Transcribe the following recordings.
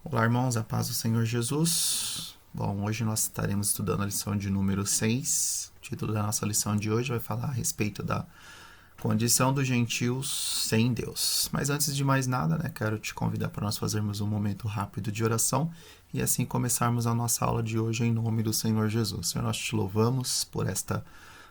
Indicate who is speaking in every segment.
Speaker 1: Olá, irmãos, a paz do Senhor Jesus. Bom, hoje nós estaremos estudando a lição de número 6. O título da nossa lição de hoje vai falar a respeito da condição dos gentios sem Deus. Mas antes de mais nada, quero te convidar para nós fazermos um momento rápido de oração e assim começarmos a nossa aula de hoje em nome do Senhor Jesus. Senhor, nós te louvamos por esta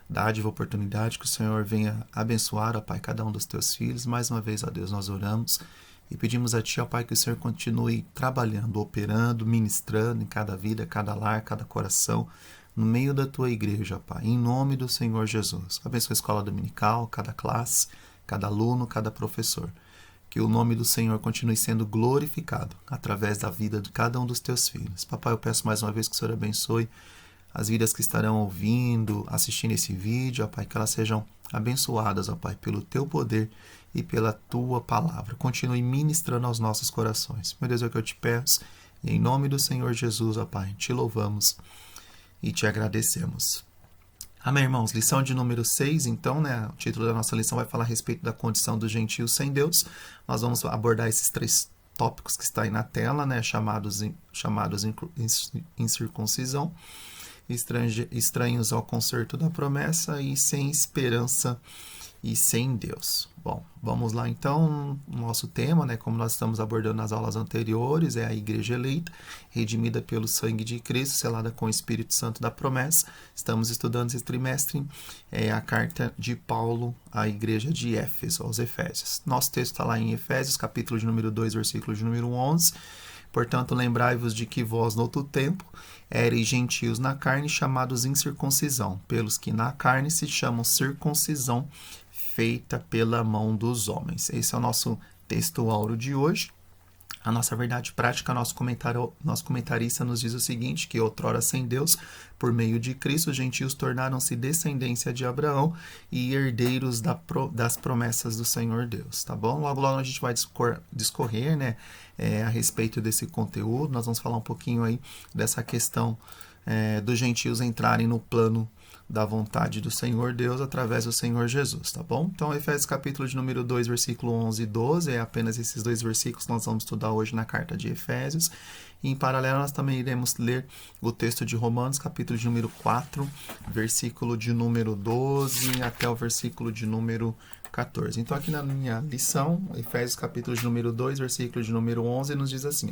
Speaker 1: dádiva, oportunidade, que o Senhor venha abençoar, ó Pai, cada um dos teus filhos. Mais uma vez, ó Deus, nós oramos e pedimos a Ti, ó Pai, que o Senhor continue trabalhando, operando, ministrando em cada vida, cada lar, cada coração, no meio da Tua igreja, ó Pai, em nome do Senhor Jesus. Abençoa a escola dominical, cada classe, cada aluno, cada professor. Que o nome do Senhor continue sendo glorificado através da vida de cada um dos Teus filhos. Papai, eu peço mais uma vez que o Senhor abençoe as vidas que estarão ouvindo, assistindo esse vídeo, ó Pai, que elas sejam abençoadas, ó Pai, pelo Teu poder e pela Tua palavra. Continue ministrando aos nossos corações. Meu Deus, é o que eu te peço. E em nome do Senhor Jesus, ó Pai, te louvamos e te agradecemos. Amém, irmãos? Lição de número 6, então, O título da nossa lição vai falar a respeito da condição dos gentios sem Deus. Nós vamos abordar esses três tópicos que estão aí na tela, chamados incircuncisão, estranhos ao concerto da promessa e sem esperança e sem Deus. Bom, vamos lá então. O nosso tema, como nós estamos abordando nas aulas anteriores, é a igreja eleita, redimida pelo sangue de Cristo, selada com o Espírito Santo da promessa. Estamos estudando esse trimestre a carta de Paulo à igreja de Éfeso, aos Efésios. Nosso texto está lá em Efésios, capítulo de número 2, versículo de número 11. Portanto, lembrai-vos de que vós, no outro tempo, éreis gentios na carne, chamados incircuncisão, pelos que na carne se chamam circuncisão, feita pela mão dos homens. Esse é o nosso texto áureo de hoje. A nossa verdade prática, nosso comentarista nos diz o seguinte, que outrora sem Deus, por meio de Cristo, os gentios tornaram-se descendência de Abraão e herdeiros das promessas do Senhor Deus, tá bom? Logo a gente vai discorrer, a respeito desse conteúdo. Nós vamos falar um pouquinho aí dessa questão dos gentios entrarem no plano da vontade do Senhor Deus através do Senhor Jesus, tá bom? Então, Efésios capítulo de número 2, versículo 11 e 12, é apenas esses dois versículos que nós vamos estudar hoje na carta de Efésios. E, em paralelo, nós também iremos ler o texto de Romanos, capítulo de número 4, versículo de número 12 até o versículo de número 14. Então, aqui na minha lição, Efésios capítulo de número 2, versículo de número 11, nos diz assim,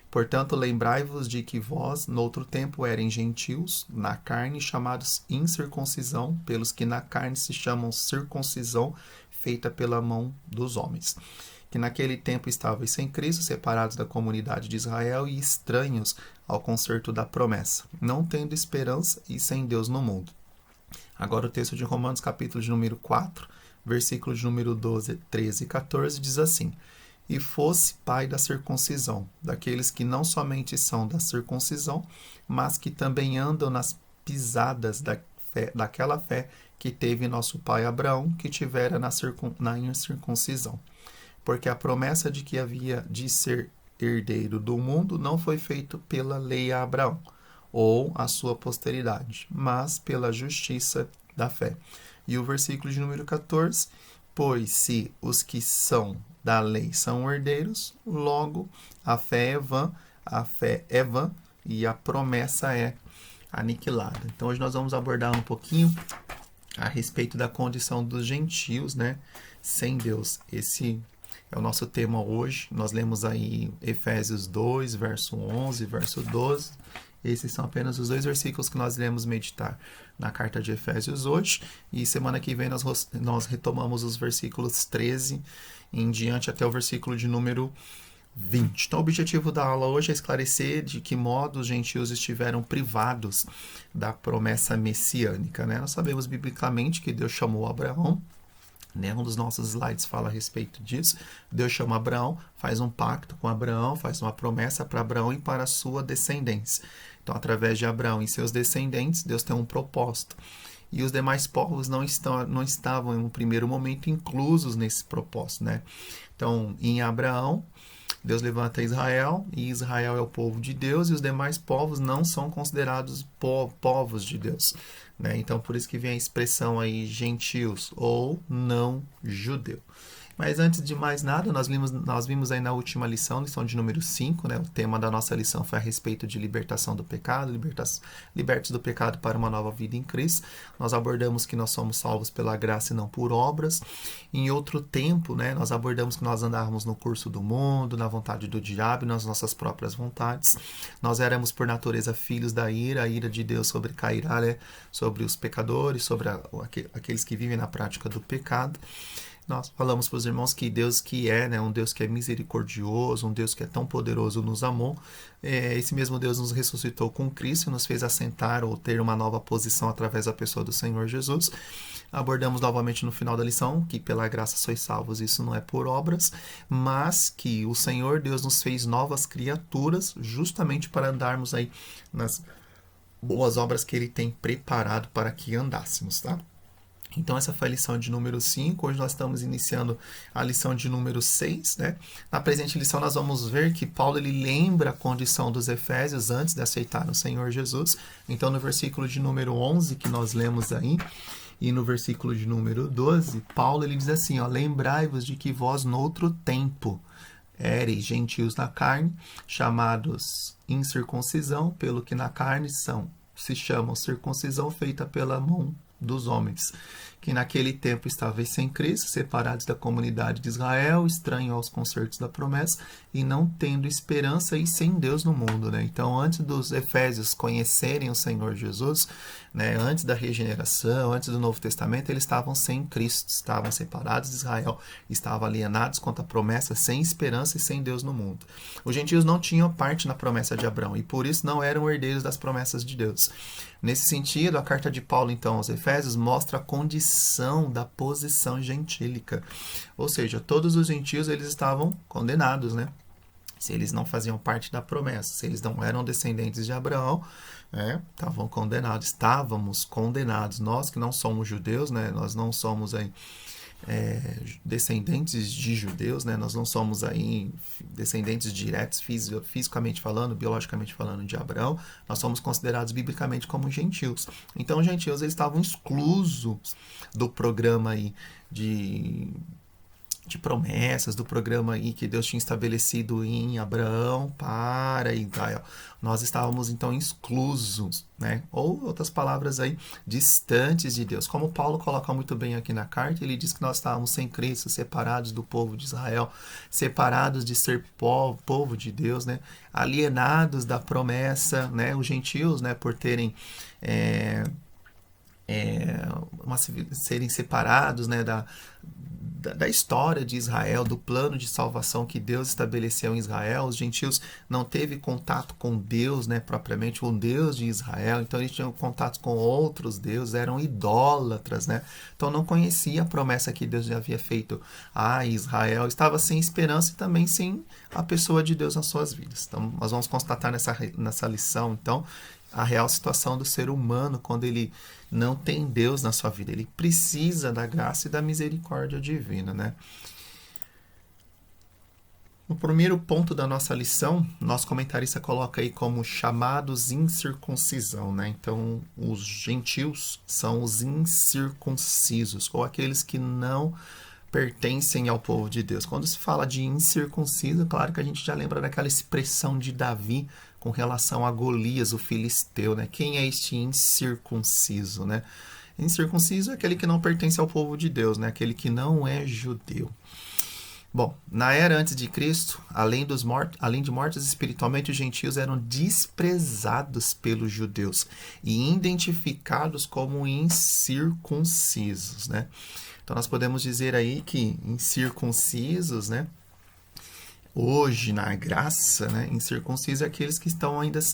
Speaker 1: Portanto, lembrai-vos de que vós, noutro tempo, eram gentios, na carne, chamados incircuncisão, pelos que na carne se chamam circuncisão, feita pela mão dos homens. Que naquele tempo estavais sem Cristo, separados da comunidade de Israel e estranhos ao concerto da promessa, não tendo esperança e sem Deus no mundo. Agora o texto de Romanos, capítulo de número 4, versículos de número 12, 13 e 14, diz assim: E fosse pai da circuncisão, daqueles que não somente são da circuncisão, mas que também andam nas pisadas daquela fé que teve nosso pai Abraão, que tivera na incircuncisão. Porque a promessa de que havia de ser herdeiro do mundo não foi feita pela lei a Abraão, ou a sua posteridade, mas pela justiça da fé. E o versículo de número 14, pois se os que são da lei são herdeiros, logo a fé é vã e a promessa é aniquilada. Então hoje nós vamos abordar um pouquinho a respeito da condição dos gentios, sem Deus. Esse é o nosso tema hoje. Nós lemos aí Efésios 2, verso 11, verso 12. Esses são apenas os dois versículos que nós iremos meditar na carta de Efésios hoje. E semana que vem nós retomamos os versículos 13 em diante até o versículo de número 20. Então, o objetivo da aula hoje é esclarecer de que modo os gentios estiveram privados da promessa messiânica. Nós sabemos biblicamente que Deus chamou Abraão. Um dos nossos slides fala a respeito disso. Deus chama Abraão, faz um pacto com Abraão, faz uma promessa para Abraão e para a sua descendência. Então, através de Abraão e seus descendentes, Deus tem um propósito. E os demais povos não estavam, em um primeiro momento, inclusos nesse propósito. Então, em Abraão, Deus levanta Israel, e Israel é o povo de Deus, e os demais povos não são considerados povos de Deus. Então, por isso que vem a expressão aí, gentios, ou não judeu. Mas antes de mais nada, nós vimos aí na última lição de número 5, né? O tema da nossa lição foi a respeito de libertação do pecado, libertos do pecado para uma nova vida em Cristo. Nós abordamos que nós somos salvos pela graça e não por obras. Em outro tempo, né, nós abordamos que nós andávamos no curso do mundo, na vontade do diabo e nas nossas próprias vontades. Nós éramos por natureza filhos da ira, a ira de Deus sobrecairá, né, sobre os pecadores, sobre aqueles que vivem na prática do pecado. Nós falamos para os irmãos que Deus que é, né, um Deus que é misericordioso, um Deus que é tão poderoso, nos amou. Esse mesmo Deus nos ressuscitou com Cristo e nos fez assentar ou ter uma nova posição através da pessoa do Senhor Jesus. Abordamos novamente no final da lição que pela graça sois salvos, isso não é por obras, mas que o Senhor Deus nos fez novas criaturas justamente para andarmos aí nas boas obras que Ele tem preparado para que andássemos, tá? Então, essa foi a lição de número 5. Hoje nós estamos iniciando a lição de número 6. Né? Na presente lição, nós vamos ver que Paulo ele lembra a condição dos efésios antes de aceitar o Senhor Jesus. Então, no versículo de número 11, que nós lemos aí, e no versículo de número 12, Paulo ele diz assim, ó, lembrai-vos de que vós, noutro tempo, éreis gentios na carne, chamados incircuncisão, pelo que na carne se chamam circuncisão feita pela mão dos homens, que naquele tempo estavam sem Cristo, separados da comunidade de Israel, estranhos aos concertos da promessa, e não tendo esperança e sem Deus no mundo. Né? Então, antes dos efésios conhecerem o Senhor Jesus, né, antes da regeneração, antes do Novo Testamento, eles estavam sem Cristo, estavam separados de Israel, estavam alienados contra a promessa, sem esperança e sem Deus no mundo. Os gentios não tinham parte na promessa de Abraão, e por isso não eram herdeiros das promessas de Deus. Nesse sentido, a carta de Paulo, então, aos Efésios, mostra a condição da posição gentílica. Ou seja, todos os gentios eles estavam condenados, né? Se eles não faziam parte da promessa, se eles não eram descendentes de Abraão, estavam condenados. Estávamos condenados. Nós que não somos judeus, né? Nós não somos aí descendentes de judeus, né? Nós não somos aí descendentes diretos, fisicamente falando, biologicamente falando, de Abraão. Nós somos considerados biblicamente como gentios. Então, os gentios eles estavam exclusos do programa aí de promessas, do programa aí que Deus tinha estabelecido em Abraão para Israel. Nós estávamos então exclusos, né? Ou outras palavras aí, distantes de Deus. Como Paulo coloca muito bem aqui na carta, ele diz que nós estávamos sem Cristo, separados do povo de Israel, separados de ser povo de Deus, né? Alienados da promessa, né? Os gentios, né? Por terem serem separados, né? Da história de Israel, do plano de salvação que Deus estabeleceu em Israel. Os gentios não teve contato com Deus, né, propriamente, o Deus de Israel, então eles tinham contato com outros deuses, eram idólatras, né? Então não conhecia a promessa que Deus já havia feito a Israel, estava sem esperança e também sem a pessoa de Deus nas suas vidas. Então nós vamos constatar nessa lição, então, a real situação do ser humano quando ele não tem Deus na sua vida. Ele precisa da graça e da misericórdia divina, né? No primeiro ponto da nossa lição, nosso comentarista coloca aí como chamados incircuncisão, né? Então, os gentios são os incircuncisos, ou aqueles que não pertencem ao povo de Deus. Quando se fala de incircunciso, claro que a gente já lembra daquela expressão de Davi com relação a Golias, o filisteu, né? Quem é este incircunciso, né? Incircunciso é aquele que não pertence ao povo de Deus, né? Aquele que não é judeu. Bom, na era antes de Cristo, além de mortos espiritualmente, os gentios eram desprezados pelos judeus e identificados como incircuncisos, né? Então, nós podemos dizer aí que incircuncisos, né? Hoje, na graça, né, incircuncisos é aqueles que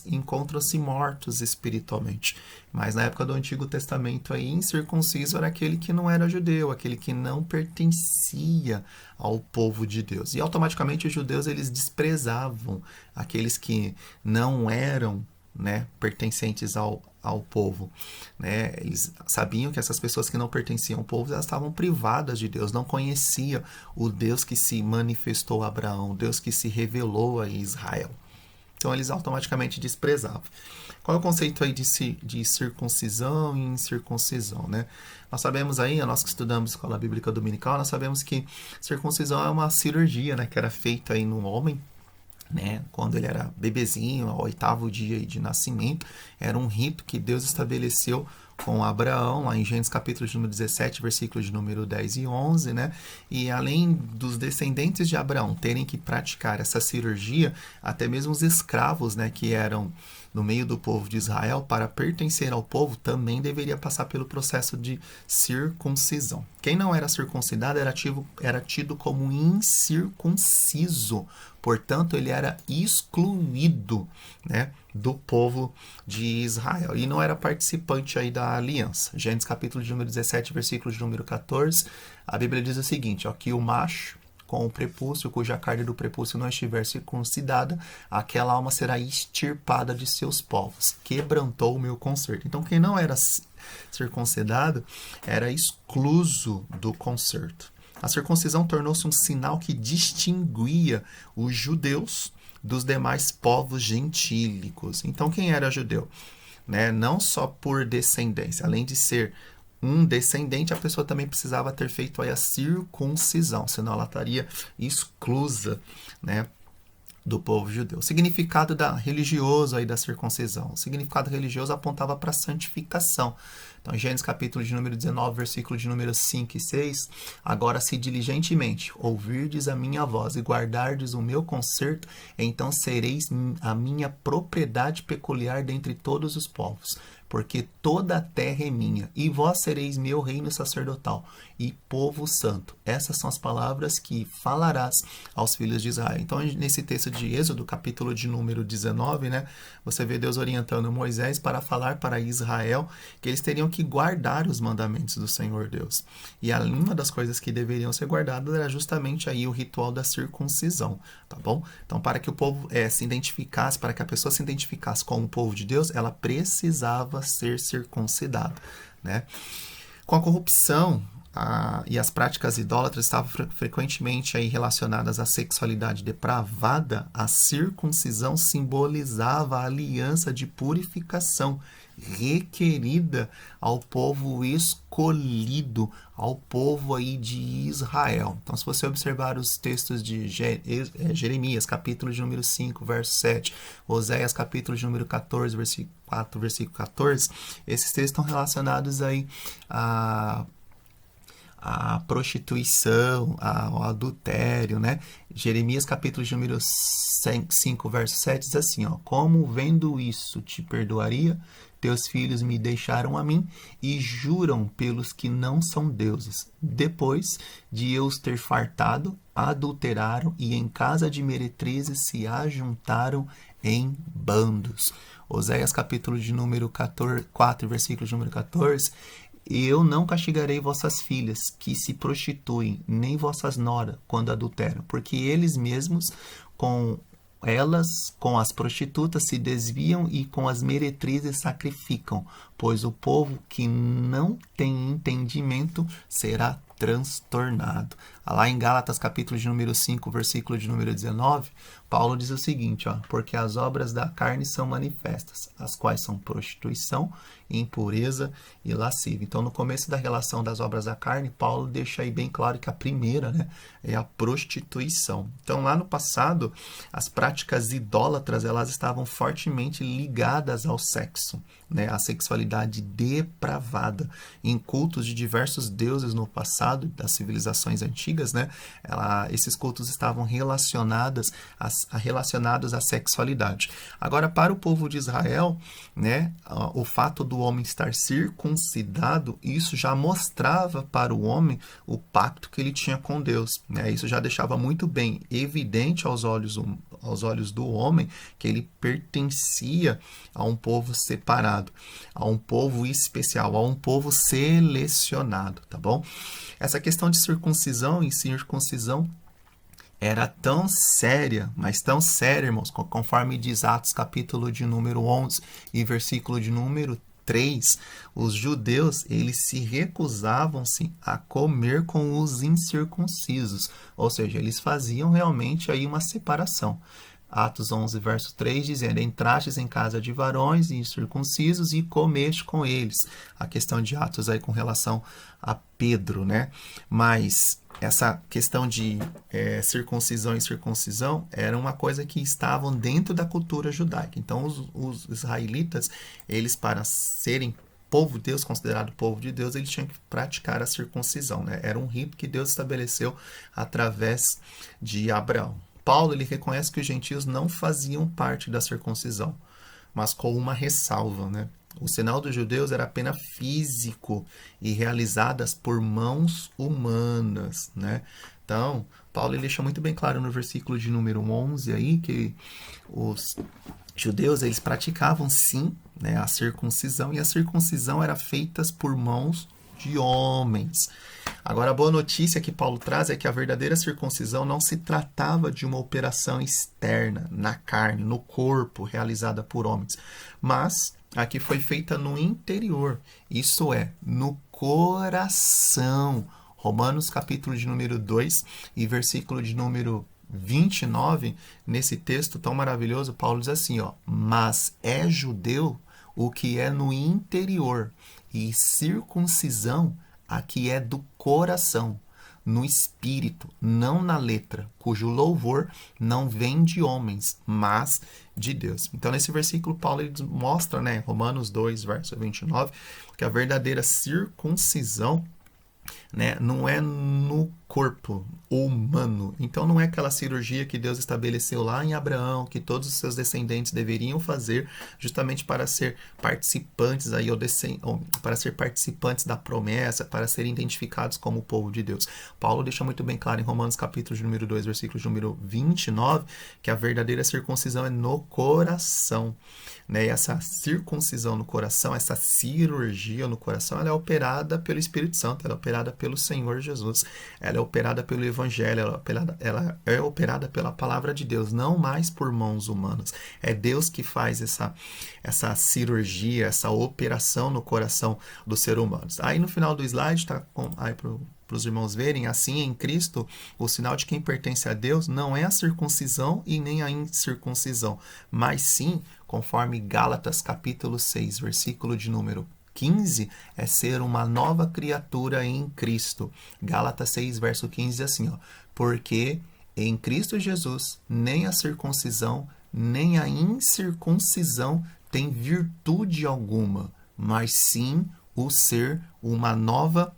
Speaker 1: encontram-se mortos espiritualmente. Mas na época do Antigo Testamento, aí, incircunciso era aquele que não era judeu, aquele que não pertencia ao povo de Deus. E automaticamente os judeus eles desprezavam aqueles que não eram, né, pertencentes ao povo, né? Eles sabiam que essas pessoas que não pertenciam ao povo, elas estavam privadas de Deus, não conheciam o Deus que se manifestou a Abraão, o Deus que se revelou a Israel. Então eles automaticamente desprezavam. Qual é o conceito aí de circuncisão e incircuncisão, né? Nós sabemos aí, nós que estudamos escola bíblica dominical, nós sabemos que circuncisão é uma cirurgia, né, que era feita aí no homem, né, quando ele era bebezinho, ao 8º dia de nascimento. Era um rito que Deus estabeleceu com Abraão, lá em Gênesis capítulo de número 17, versículos de número 10 e 11, né? E além dos descendentes de Abraão terem que praticar essa cirurgia, até mesmo os escravos, né, que eram no meio do povo de Israel, para pertencer ao povo, também deveria passar pelo processo de circuncisão. Quem não era circuncidado era tido como incircunciso, portanto, ele era excluído, né, do povo de Israel, e não era participante aí da aliança. Gênesis capítulo de número 17, versículo de número 14, a Bíblia diz o seguinte, ó, que o macho com o prepúcio, cuja carne do prepúcio não estiver circuncidada, aquela alma será extirpada de seus povos. Quebrantou o meu concerto. Então, quem não era circuncidado era excluso do concerto. A circuncisão tornou-se um sinal que distinguia os judeus dos demais povos gentílicos. Então, quem era judeu? Né? Não só por descendência, além de ser um descendente, a pessoa também precisava ter feito aí a circuncisão, senão ela estaria exclusa, né, do povo judeu. O significado religioso aí da circuncisão. O significado religioso apontava para a santificação. Então, Gênesis capítulo de número 19, versículo de número 5 e 6, agora se diligentemente ouvirdes a minha voz e guardardes o meu concerto, então sereis a minha propriedade peculiar dentre todos os povos, porque toda a terra é minha, e vós sereis meu reino sacerdotal e povo santo. Essas são as palavras que falarás aos filhos de Israel. Então, nesse texto de Êxodo, capítulo de número 19, né, você vê Deus orientando Moisés para falar para Israel que eles teriam que guardar os mandamentos do Senhor Deus. E uma das coisas que deveriam ser guardadas era justamente aí o ritual da circuncisão, tá bom? Então, para que o povo se identificasse, para que a pessoa se identificasse com o povo de Deus, ela precisava ser circuncidada, né? Com a corrupção e as práticas idólatras estavam frequentemente aí relacionadas à sexualidade depravada, a circuncisão simbolizava a aliança de purificação requerida ao povo escolhido, ao povo aí de Israel. Então, se você observar os textos de Jeremias, capítulo de número 5, verso 7, Oséias, capítulo de número 14, versículo 14, esses textos estão relacionados aí a prostituição, ao adultério, né? Jeremias, capítulo de número 5, verso 7, diz assim, ó, como vendo isso te perdoaria, teus filhos me deixaram a mim e juram pelos que não são deuses. Depois de eu os ter fartado, adulteraram e em casa de meretrizes se ajuntaram em bandos. Oséias, capítulo de número 4, versículo de número 14, eu não castigarei vossas filhas que se prostituem, nem vossas noras quando adulteram, porque eles mesmos com as prostitutas se desviam e com as meretrizes sacrificam, pois o povo que não tem entendimento será transtornado. Lá em Gálatas, capítulo de número 5, versículo de número 19, Paulo diz o seguinte, ó, porque as obras da carne são manifestas, as quais são prostituição, impureza e lascívia. Então, no começo da relação das obras da carne, Paulo deixa aí bem claro que a primeira, né, é a prostituição. Então, lá no passado, as práticas idólatras, elas estavam fortemente ligadas ao sexo, né, à sexualidade depravada. Em cultos de diversos deuses no passado, das civilizações antigas, né, esses cultos estavam relacionados à sexualidade. Agora, para o povo de Israel, né, o fato do homem estar circuncidado, isso já mostrava para o homem o pacto que ele tinha com Deus, né? Isso já deixava muito bem evidente aos olhos do homem que ele pertencia a um povo separado, a um povo especial, a um povo selecionado, tá bom? Essa questão de circuncisão e circuncisão era tão séria, mas tão séria, irmãos, conforme diz Atos capítulo de número 11 e versículo de número 3, os judeus, eles se recusavam-se a comer com os incircuncisos, ou seja, eles faziam realmente aí uma separação. Atos 11, verso 3, dizendo: entrastes em casa de varões incircuncisos e comeste com eles. A questão de Atos aí com relação a Pedro, né? Mas essa questão de circuncisão e incircuncisão era uma coisa que estavam dentro da cultura judaica. Então, os israelitas, eles, para serem povo de Deus, considerado povo de Deus, eles tinham que praticar a circuncisão, né? Era um rito que Deus estabeleceu através de Abraão. Paulo, ele reconhece que os gentios não faziam parte da circuncisão, mas com uma ressalva, né? O sinal dos judeus era apenas físico e realizadas por mãos humanas, né? Então, Paulo ele deixa muito bem claro no versículo de número 11 aí que os judeus eles praticavam sim, né, a circuncisão, e a circuncisão era feita por mãos de homens. Agora, a boa notícia que Paulo traz é que a verdadeira circuncisão não se tratava de uma operação externa, na carne, no corpo, realizada por homens, mas a que foi feita no interior, isso é, no coração. Romanos capítulo de número 2 e versículo de número 29, nesse texto tão maravilhoso, Paulo diz assim, ó: mas é judeu o que é no interior, e circuncisão a que é do coração, no espírito, não na letra, cujo louvor não vem de homens, mas de Deus. Então, nesse versículo, Paulo ele mostra, né, Romanos 2, verso 29, que a verdadeira circuncisão, né, não é no corpo humano. Então não é aquela cirurgia que Deus estabeleceu lá em Abraão, que todos os seus descendentes deveriam fazer justamente para ser participantes aí, ou para ser participantes da promessa, para serem identificados como o povo de Deus. Paulo deixa muito bem claro em Romanos capítulo de número 2, versículo de número 29, que a verdadeira circuncisão é no coração, né? E essa circuncisão no coração, essa cirurgia no coração, ela é operada pelo Espírito Santo, ela é operada pelo Senhor Jesus, ela é operada pelo Evangelho, ela é operada pela palavra de Deus, não mais por mãos humanas. É Deus que faz essa cirurgia, essa operação no coração do ser humano. Aí no final do slide, tá aí para os irmãos verem, assim em Cristo, o sinal de quem pertence a Deus não é a circuncisão e nem a incircuncisão, mas sim, conforme Gálatas capítulo 6, versículo de número 15, é ser uma nova criatura em Cristo. Gálatas 6, verso 15 diz assim, ó: porque em Cristo Jesus nem a circuncisão nem a incircuncisão tem virtude alguma, mas sim o ser uma nova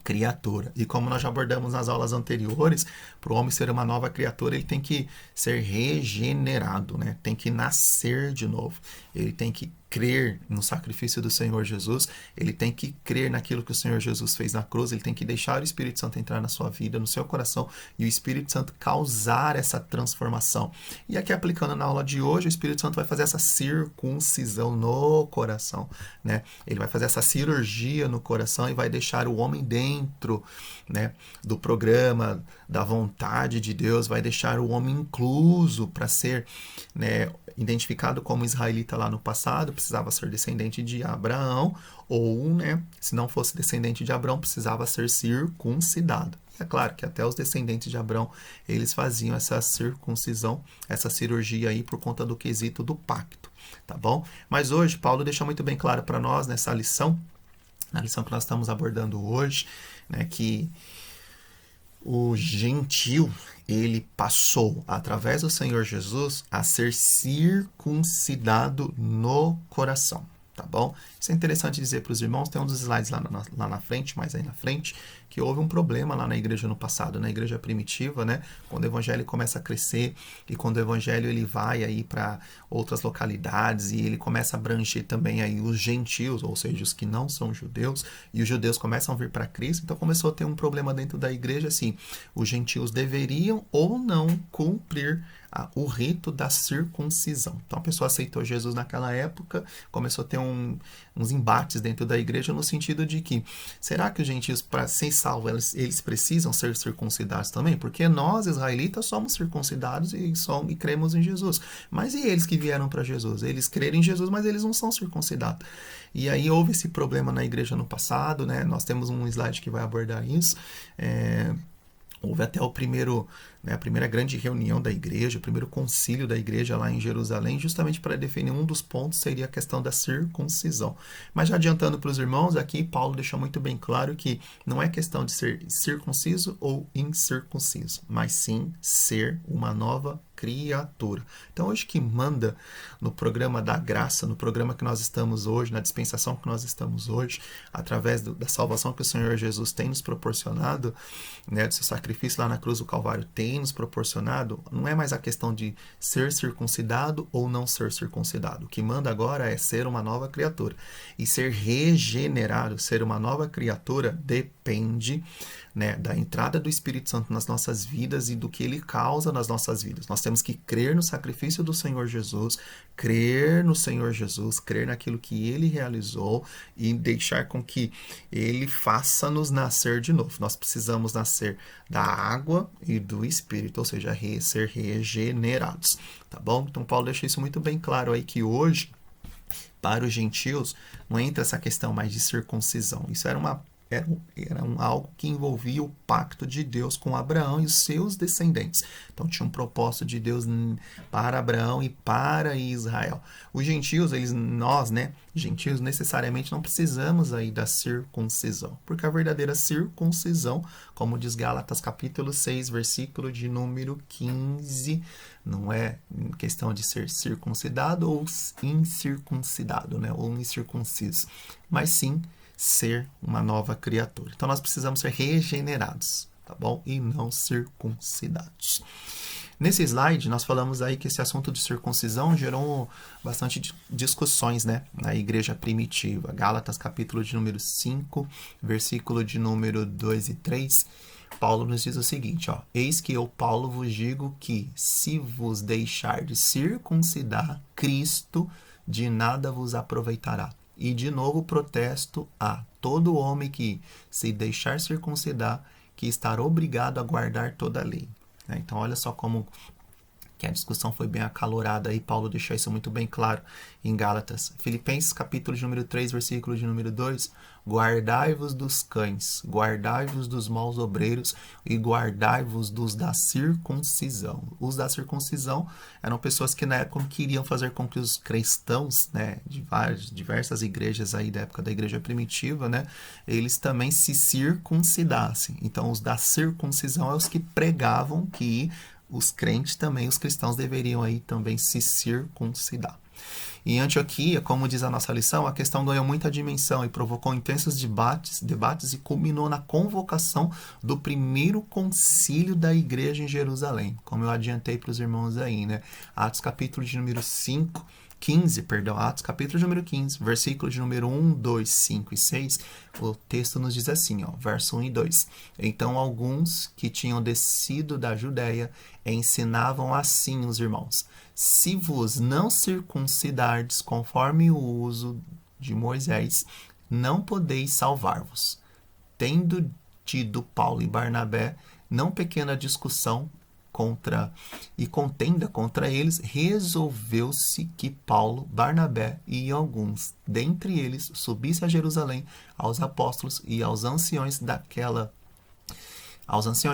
Speaker 1: criatura. E como nós já abordamos nas aulas anteriores, para o homem ser uma nova criatura, ele tem que ser regenerado, né? Tem que nascer de novo. Ele tem que crer no sacrifício do Senhor Jesus, ele tem que crer naquilo que o Senhor Jesus fez na cruz, ele tem que deixar o Espírito Santo entrar na sua vida, no seu coração, e o Espírito Santo causar essa transformação. E aqui, aplicando na aula de hoje, o Espírito Santo vai fazer essa circuncisão no coração, né? Ele vai fazer essa cirurgia no coração e vai deixar o homem dentro, né, do programa, da vontade de Deus, vai deixar o homem incluso para ser, né, identificado como israelita lá no passado, precisava ser descendente de Abraão, ou, né, se não fosse descendente de Abraão, precisava ser circuncidado. É claro que até os descendentes de Abraão, eles faziam essa circuncisão, essa cirurgia aí por conta do quesito do pacto, tá bom? Mas hoje, Paulo deixa muito bem claro para nós, nessa lição, na lição que nós estamos abordando hoje, né, que o gentil, ele passou, através do Senhor Jesus, a ser circuncidado no coração, tá bom? Isso é interessante dizer para os irmãos, tem um dos slides lá na frente, mais aí na frente, que houve um problema lá na igreja no passado, na igreja primitiva, né? Quando o evangelho começa a crescer e quando o evangelho ele vai aí para outras localidades e ele começa a abranger também aí os gentios, ou seja, os que não são judeus, e os judeus começam a vir para Cristo, então começou a ter um problema dentro da igreja, assim, os gentios deveriam ou não cumprir o rito da circuncisão. Então a pessoa aceitou Jesus naquela época, começou a ter uns embates dentro da igreja no sentido de que, será que os gentios, para ser salvos, eles precisam ser circuncidados também? Porque nós, israelitas, somos circuncidados e cremos em Jesus. Mas e eles que vieram para Jesus? Eles creram em Jesus, mas eles não são circuncidados. E aí houve esse problema na igreja no passado, né? Nós temos um slide que vai abordar isso. Houve até o primeiro, né, a primeira grande reunião da igreja, o primeiro concílio da igreja lá em Jerusalém, justamente para definir um dos pontos seria a questão da circuncisão. Mas já adiantando para os irmãos, aqui Paulo deixa muito bem claro que não é questão de ser circunciso ou incircunciso, mas sim ser uma nova criatura. Então, hoje que manda no programa da graça, no programa que nós estamos hoje, na dispensação que nós estamos hoje, através da salvação que o Senhor Jesus tem nos proporcionado, né, do seu sacrifício lá na cruz do Calvário tem nos proporcionado, não é mais a questão de ser circuncidado ou não ser circuncidado. O que manda agora é ser uma nova criatura. E ser regenerado, ser uma nova criatura, depende, né, da entrada do Espírito Santo nas nossas vidas e do que ele causa nas nossas vidas. Nós temos que crer no sacrifício do Senhor Jesus, crer no Senhor Jesus, crer naquilo que ele realizou e deixar com que ele faça-nos nascer de novo. Nós precisamos nascer da água e do Espírito, ou seja, ser regenerados, tá bom? Então Paulo deixa isso muito bem claro aí, que hoje, para os gentios, não entra essa questão mais de circuncisão. Isso era algo que envolvia o pacto de Deus com Abraão e os seus descendentes. Então tinha um propósito de Deus para Abraão e para Israel. Os gentios, nós, gentios, necessariamente não precisamos aí da circuncisão, porque a verdadeira circuncisão, como diz Gálatas capítulo 6, versículo de número 15, não é questão de ser circuncidado ou incircuncidado, ou incircunciso, mas sim ser uma nova criatura. Então nós precisamos ser regenerados, tá bom? E não circuncidados. Nesse slide, nós falamos aí que esse assunto de circuncisão gerou bastante discussões, na igreja primitiva. Gálatas, capítulo de número 5, versículo de número 2 e 3, Paulo nos diz o seguinte, eis que eu, Paulo, vos digo que, se vos deixar de circuncidar, Cristo de nada vos aproveitará. E de novo protesto a todo homem que se deixar circuncidar, que estará obrigado a guardar toda a lei. Então olha só como que a discussão foi bem acalorada e Paulo deixou isso muito bem claro em Gálatas. Filipenses capítulo de número 3, versículo de número 2, guardai-vos dos cães, guardai-vos dos maus obreiros e guardai-vos dos da circuncisão. Os da circuncisão eram pessoas que na época queriam fazer com que os cristãos, de diversas igrejas aí da época da igreja primitiva, eles também se circuncidassem. Então os da circuncisão é os que pregavam que os crentes também, os cristãos, deveriam aí também se circuncidar. Em Antioquia, como diz a nossa lição, a questão ganhou muita dimensão e provocou intensos debates e culminou na convocação do primeiro concílio da igreja em Jerusalém, como eu adiantei para os irmãos aí, Atos capítulo de número 15, Atos capítulo de número 15, versículo de número 1, 2, 5 e 6, o texto nos diz assim, verso 1 e 2. Então alguns que tinham descido da Judéia ensinavam assim os irmãos: se vos não circuncidardes conforme o uso de Moisés, não podeis salvar-vos. Tendo tido Paulo e Barnabé não pequena discussão e contenda contra eles, resolveu-se que Paulo, Barnabé e alguns dentre eles subissem a Jerusalém aos apóstolos e aos anciões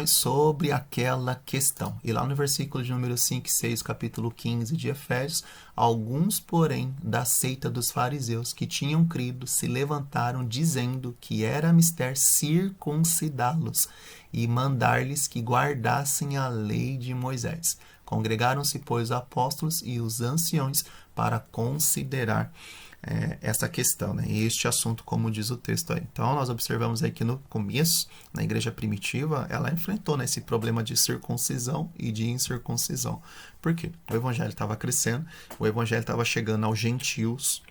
Speaker 1: sobre aquela questão. E lá no versículo de número 5 e 6, capítulo 15 de Efésios, alguns, porém, da seita dos fariseus que tinham crido, se levantaram dizendo que era mister circuncidá-los e mandar-lhes que guardassem a lei de Moisés. Congregaram-se, pois, os apóstolos e os anciões para considerar essa questão, este assunto, como diz o texto aí. Então, nós observamos aí que no começo, na igreja primitiva, ela enfrentou esse problema de circuncisão e de incircuncisão. Por quê? O evangelho estava crescendo, o evangelho estava chegando aos gentios,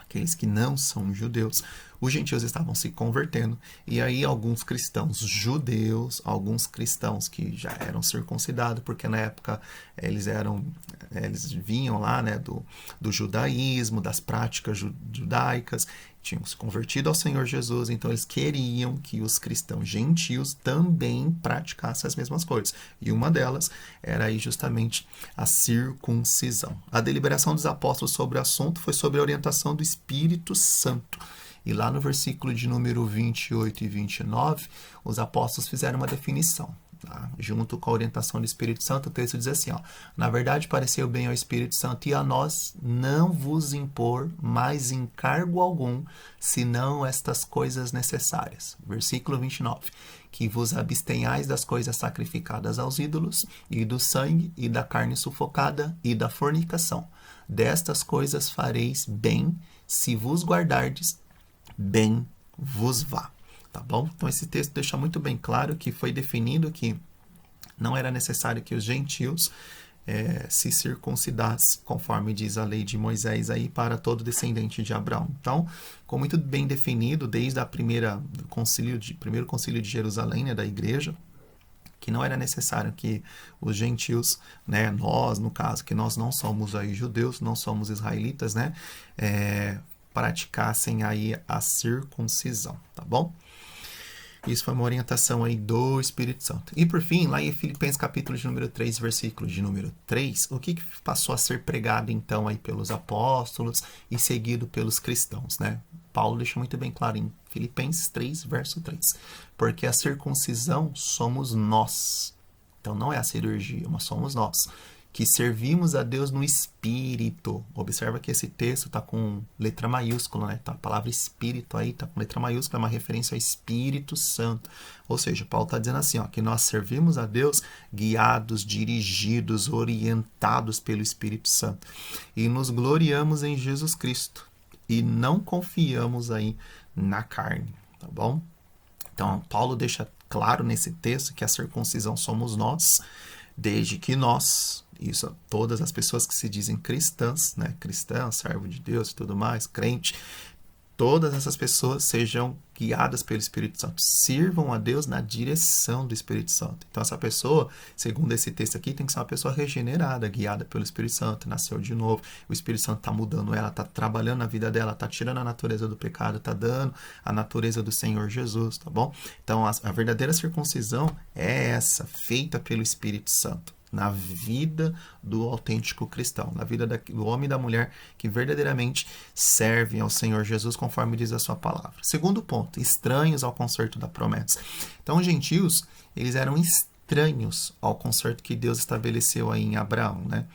Speaker 1: aqueles que não são judeus. Os gentios estavam se convertendo, e aí alguns cristãos judeus, alguns cristãos que já eram circuncidados, porque na época eles vinham lá do judaísmo, das práticas judaicas, tinham se convertido ao Senhor Jesus, então eles queriam que os cristãos gentios também praticassem as mesmas coisas. E uma delas era aí justamente a circuncisão. A deliberação dos apóstolos sobre o assunto foi sob a orientação do Espírito Santo. E lá no versículo de número 28 e 29, os apóstolos fizeram uma definição. Tá? Junto com a orientação do Espírito Santo, o texto diz assim, ó, na verdade pareceu bem ao Espírito Santo e a nós não vos impor mais encargo algum, senão estas coisas necessárias. Versículo 29, que vos abstenhais das coisas sacrificadas aos ídolos, e do sangue, e da carne sufocada, e da fornicação. Destas coisas fareis bem, se vos guardardes, bem vos vá. Tá bom? Então esse texto deixa muito bem claro que foi definido que não era necessário que os gentios se circuncidassem, conforme diz a lei de Moisés aí, para todo descendente de Abraão. Então, ficou muito bem definido desde a primeiro concílio de Jerusalém, né, da igreja, que não era necessário que os gentios, né, nós, no caso, que nós não somos aí judeus, não somos israelitas, né, praticassem aí a circuncisão, tá bom? Isso foi uma orientação aí do Espírito Santo. E por fim, lá em Filipenses capítulo de número 3, versículo de número 3, o que passou a ser pregado então aí pelos apóstolos e seguido pelos cristãos, né? Paulo deixa muito bem claro em Filipenses 3, verso 3. Porque a circuncisão somos nós. Então não é a cirurgia, mas somos nós. Que servimos a Deus no Espírito. Observa que esse texto está com letra maiúscula, né? Tá, a palavra Espírito aí está com letra maiúscula, é uma referência ao Espírito Santo. Ou seja, Paulo está dizendo assim, ó, que nós servimos a Deus guiados, dirigidos, orientados pelo Espírito Santo. E nos gloriamos em Jesus Cristo. E não confiamos aí na carne, tá bom? Então, Paulo deixa claro nesse texto que a circuncisão somos nós, desde que nós, isso, todas as pessoas que se dizem cristãs, né, cristã, servo de Deus e tudo mais, crente, todas essas pessoas sejam guiadas pelo Espírito Santo, sirvam a Deus na direção do Espírito Santo. Então essa pessoa, segundo esse texto aqui, tem que ser uma pessoa regenerada, guiada pelo Espírito Santo, nasceu de novo, o Espírito Santo está mudando ela, está trabalhando na vida dela, está tirando a natureza do pecado, está dando a natureza do Senhor Jesus, tá bom? Então a verdadeira circuncisão é essa, feita pelo Espírito Santo, na vida do autêntico cristão, na vida do homem e da mulher que verdadeiramente servem ao Senhor Jesus, conforme diz a sua palavra. Segundo ponto, estranhos ao concerto da promessa. Então, os gentios, eles eram estranhos ao concerto que Deus estabeleceu aí em Abraão, né?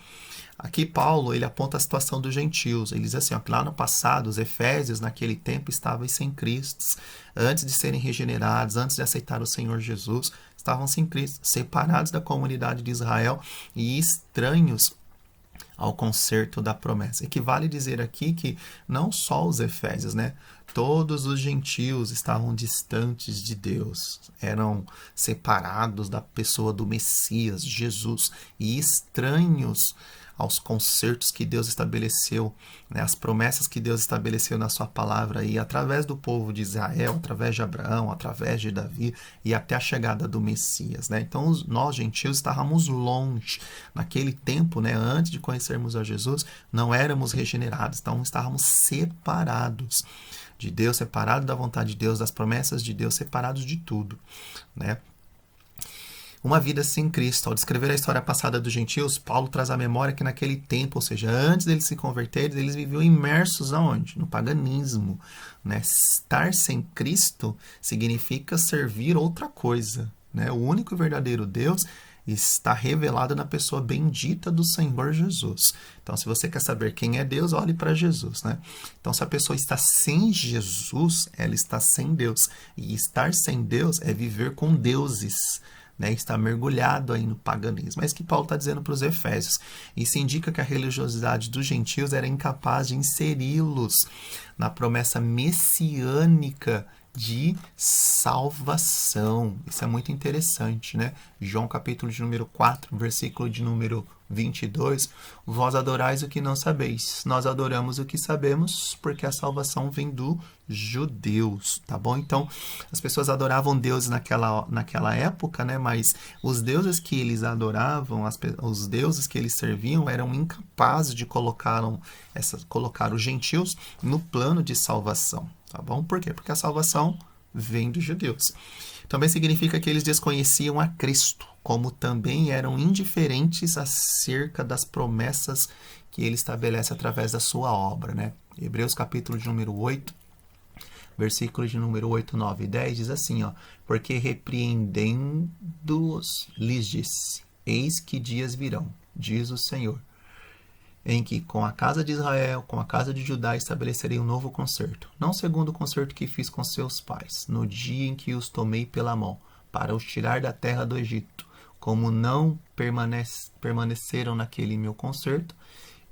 Speaker 1: Aqui Paulo, ele aponta a situação dos gentios. Ele diz assim, ó, que lá no passado, os efésios, naquele tempo, estavam sem Cristo. Antes de serem regenerados, antes de aceitar o Senhor Jesus, estavam sem Cristo, separados da comunidade de Israel e estranhos ao concerto da promessa. Equivale dizer aqui que não só os efésios, né? Todos os gentios estavam distantes de Deus, eram separados da pessoa do Messias, Jesus, e estranhos aos concertos que Deus estabeleceu, né, as promessas que Deus estabeleceu na sua palavra aí, através do povo de Israel, através de Abraão, através de Davi e até a chegada do Messias, né? Então nós gentios estávamos longe. Naquele tempo, né, antes de conhecermos a Jesus, não éramos regenerados, então estávamos separados de Deus, separados da vontade de Deus, das promessas de Deus, separados de tudo, né? Uma vida sem Cristo. Ao descrever a história passada dos gentios, Paulo traz à memória que naquele tempo, ou seja, antes deles se converterem, eles viviam imersos aonde? No paganismo, né? Estar sem Cristo significa servir outra coisa, né? O único e verdadeiro Deus está revelado na pessoa bendita do Senhor Jesus. Então, se você quer saber quem é Deus, olhe para Jesus, né? Então, se a pessoa está sem Jesus, ela está sem Deus. E estar sem Deus é viver com deuses, né, está mergulhado aí no paganismo. É isso que Paulo está dizendo para os Efésios. Isso indica que a religiosidade dos gentios era incapaz de inseri-los na promessa messiânica de salvação. Isso é muito interessante, né? João capítulo de número 4, versículo de número 22. Vós adorais o que não sabeis. Nós adoramos o que sabemos, porque a salvação vem dos judeus, tá bom? Então, as pessoas adoravam deuses naquela época, né? Mas os deuses que eles adoravam, os deuses que eles serviam, eram incapazes de colocar os gentios no plano de salvação, tá bom? Por quê? Porque a salvação vem dos judeus. Também significa que eles desconheciam a Cristo, como também eram indiferentes acerca das promessas que ele estabelece através da sua obra, né? Hebreus capítulo de número 8, Versículo de número 8, 9 e 10 diz assim, ó, porque repreendendo-os, lhes disse, eis que dias virão, diz o Senhor, em que com a casa de Israel, com a casa de Judá, estabelecerei um novo concerto, não segundo o concerto que fiz com seus pais, no dia em que os tomei pela mão, para os tirar da terra do Egito, como não permaneceram naquele meu concerto,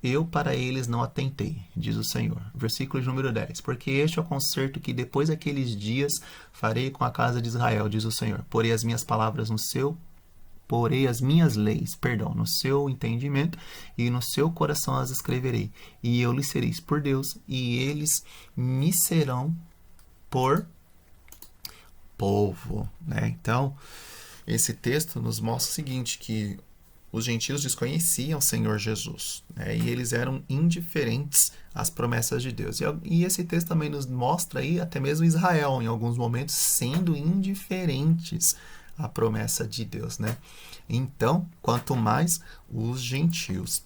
Speaker 1: eu para eles não atentei, diz o Senhor. Versículo de número 10. Porque este é o concerto que depois daqueles dias farei com a casa de Israel, diz o Senhor. Porei as minhas leis, no seu entendimento e no seu coração as escreverei. E eu lhes serei por Deus e eles me serão por povo, né? Então, esse texto nos mostra o seguinte, que os gentios desconheciam o Senhor Jesus, né? E eles eram indiferentes às promessas de Deus. E esse texto também nos mostra aí até mesmo Israel, em alguns momentos, sendo indiferentes à promessa de Deus, né? Então, quanto mais os gentios,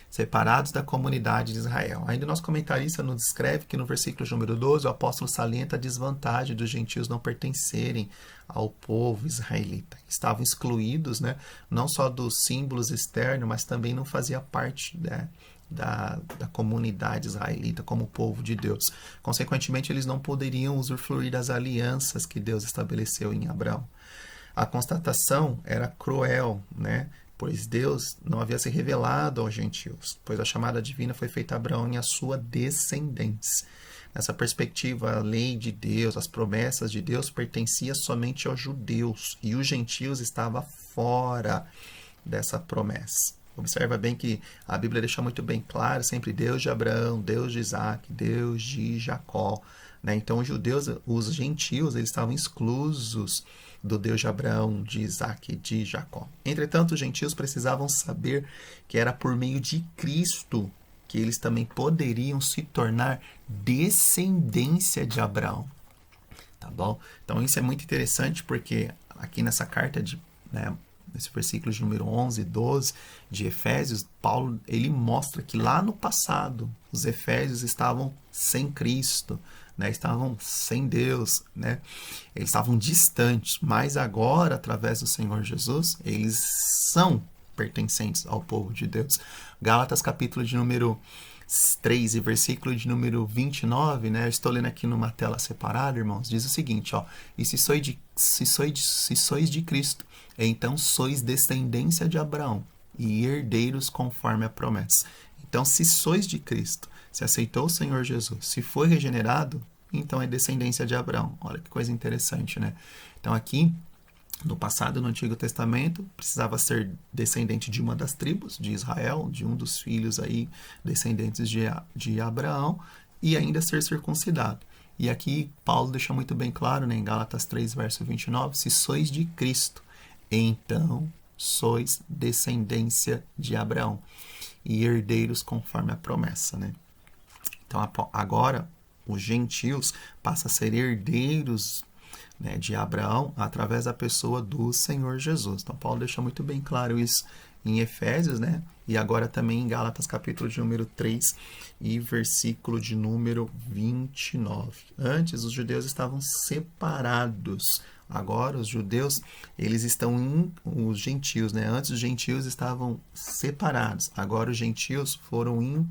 Speaker 1: separados da comunidade de Israel. Ainda o nosso comentarista nos descreve que no versículo número 12, o apóstolo salienta a desvantagem dos gentios não pertencerem ao povo israelita. Estavam excluídos, né, não só dos símbolos externos, mas também não fazia parte, né, da comunidade israelita como povo de Deus. Consequentemente, eles não poderiam usufruir das alianças que Deus estabeleceu em Abraão. A constatação era cruel, né? Pois Deus não havia se revelado aos gentios, pois a chamada divina foi feita a Abraão e a sua descendência. Nessa perspectiva, a lei de Deus, as promessas de Deus pertenciam somente aos judeus, e os gentios estavam fora dessa promessa. Observa bem que a Bíblia deixa muito bem claro, sempre Deus de Abraão, Deus de Isaac, Deus de Jacó, né? Então os judeus, os gentios, eles estavam exclusos do Deus de Abraão, de Isaac e de Jacó. Entretanto, os gentios precisavam saber que era por meio de Cristo que eles também poderiam se tornar descendência de Abraão. Tá bom? Então isso é muito interessante porque aqui nessa carta nesse versículo de número 11 e 12 de Efésios, Paulo ele mostra que lá no passado os efésios estavam sem Cristo, né? Estavam sem Deus, né? Eles estavam distantes, mas agora, através do Senhor Jesus, eles são pertencentes ao povo de Deus. Gálatas capítulo de número 3 e versículo de número 29, né? Eu estou lendo aqui numa tela separada, irmãos, diz o seguinte, ó, e se sois de Cristo, então sois descendência de Abraão e herdeiros conforme a promessa. Então, se sois de Cristo, se aceitou o Senhor Jesus, se foi regenerado, então é descendência de Abraão. Olha que coisa interessante, né? Então, aqui, no passado, no Antigo Testamento, precisava ser descendente de uma das tribos de Israel, de um dos filhos aí, descendentes de Abraão, e ainda ser circuncidado. E aqui, Paulo deixa muito bem claro, né, em Gálatas 3, verso 29, se sois de Cristo, então sois descendência de Abraão e herdeiros conforme a promessa, né? Então, agora, os gentios passam a ser herdeiros, né, de Abraão através da pessoa do Senhor Jesus. Então, Paulo deixa muito bem claro isso em Efésios, né? E agora também em Gálatas, capítulo de número 3 e versículo de número 29. Antes, os judeus estavam separados. Agora, os judeus, eles estão os gentios, né? Antes, os gentios estavam separados. Agora, os gentios foram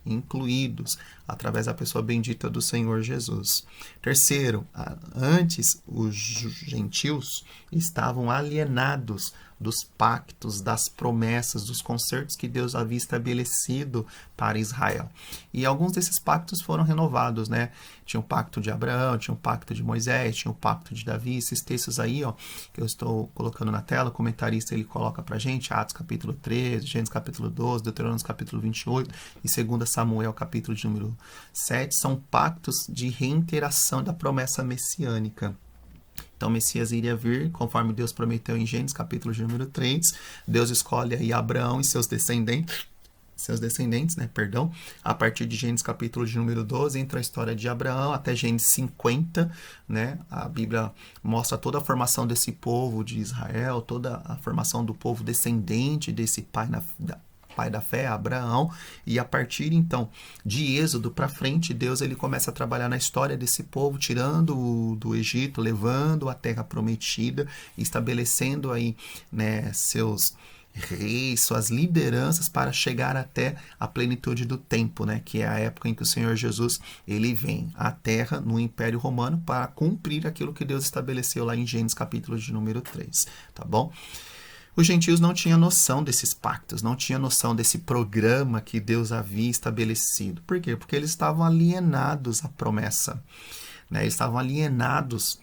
Speaker 1: incluídos através da pessoa bendita do Senhor Jesus. Terceiro, antes os gentios estavam alienados dos pactos, das promessas, dos concertos que Deus havia estabelecido para Israel. E alguns desses pactos foram renovados, né? Tinha o pacto de Abraão, tinha o pacto de Moisés, tinha o pacto de Davi. Esses textos aí, ó, que eu estou colocando na tela, o comentarista ele coloca pra gente, Atos capítulo 13, Gênesis capítulo 12, Deuteronômio capítulo 28 e 2 Samuel capítulo de número 7, são pactos de reiteração da promessa messiânica. Então, o Messias iria vir, conforme Deus prometeu em Gênesis, capítulo de número 3. Deus escolhe aí Abraão e seus descendentes, né, a partir de Gênesis, capítulo de número 12, entra a história de Abraão até Gênesis 50, né? A Bíblia mostra toda a formação desse povo de Israel, toda a formação do povo descendente desse pai pai da fé, Abraão, e a partir então de Êxodo para frente, Deus ele começa a trabalhar na história desse povo, tirando do Egito, levando a terra prometida, estabelecendo aí, né, seus reis, suas lideranças para chegar até a plenitude do tempo, né, que é a época em que o Senhor Jesus ele vem à terra no Império Romano para cumprir aquilo que Deus estabeleceu lá em Gênesis capítulo de número 3, tá bom? Os gentios não tinham noção desses pactos, não tinham noção desse programa que Deus havia estabelecido. Por quê? Porque eles estavam alienados à promessa, né? Eles estavam alienados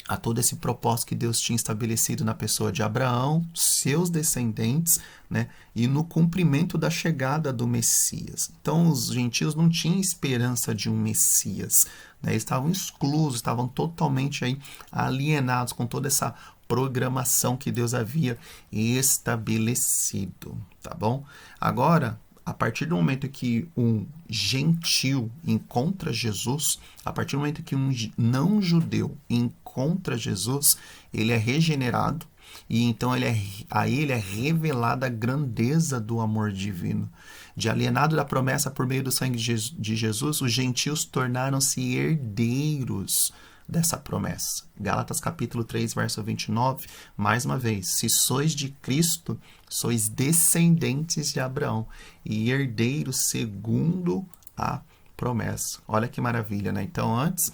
Speaker 1: a todo esse propósito que Deus tinha estabelecido na pessoa de Abraão, seus descendentes, né, e no cumprimento da chegada do Messias. Então, os gentios não tinham esperança de um Messias, né, eles estavam exclusos, estavam totalmente aí alienados com toda essa programação que Deus havia estabelecido, tá bom? Agora, a partir do momento que um gentil encontra Jesus, a partir do momento que um não-judeu encontra Jesus, ele é regenerado e então a ele é revelada a grandeza do amor divino. De alienado da promessa por meio do sangue de Jesus, os gentios tornaram-se herdeiros dessa promessa. Gálatas capítulo 3, verso 29, mais uma vez, se sois de Cristo, sois descendentes de Abraão e herdeiros segundo a promessa. Olha que maravilha, né? Então, antes,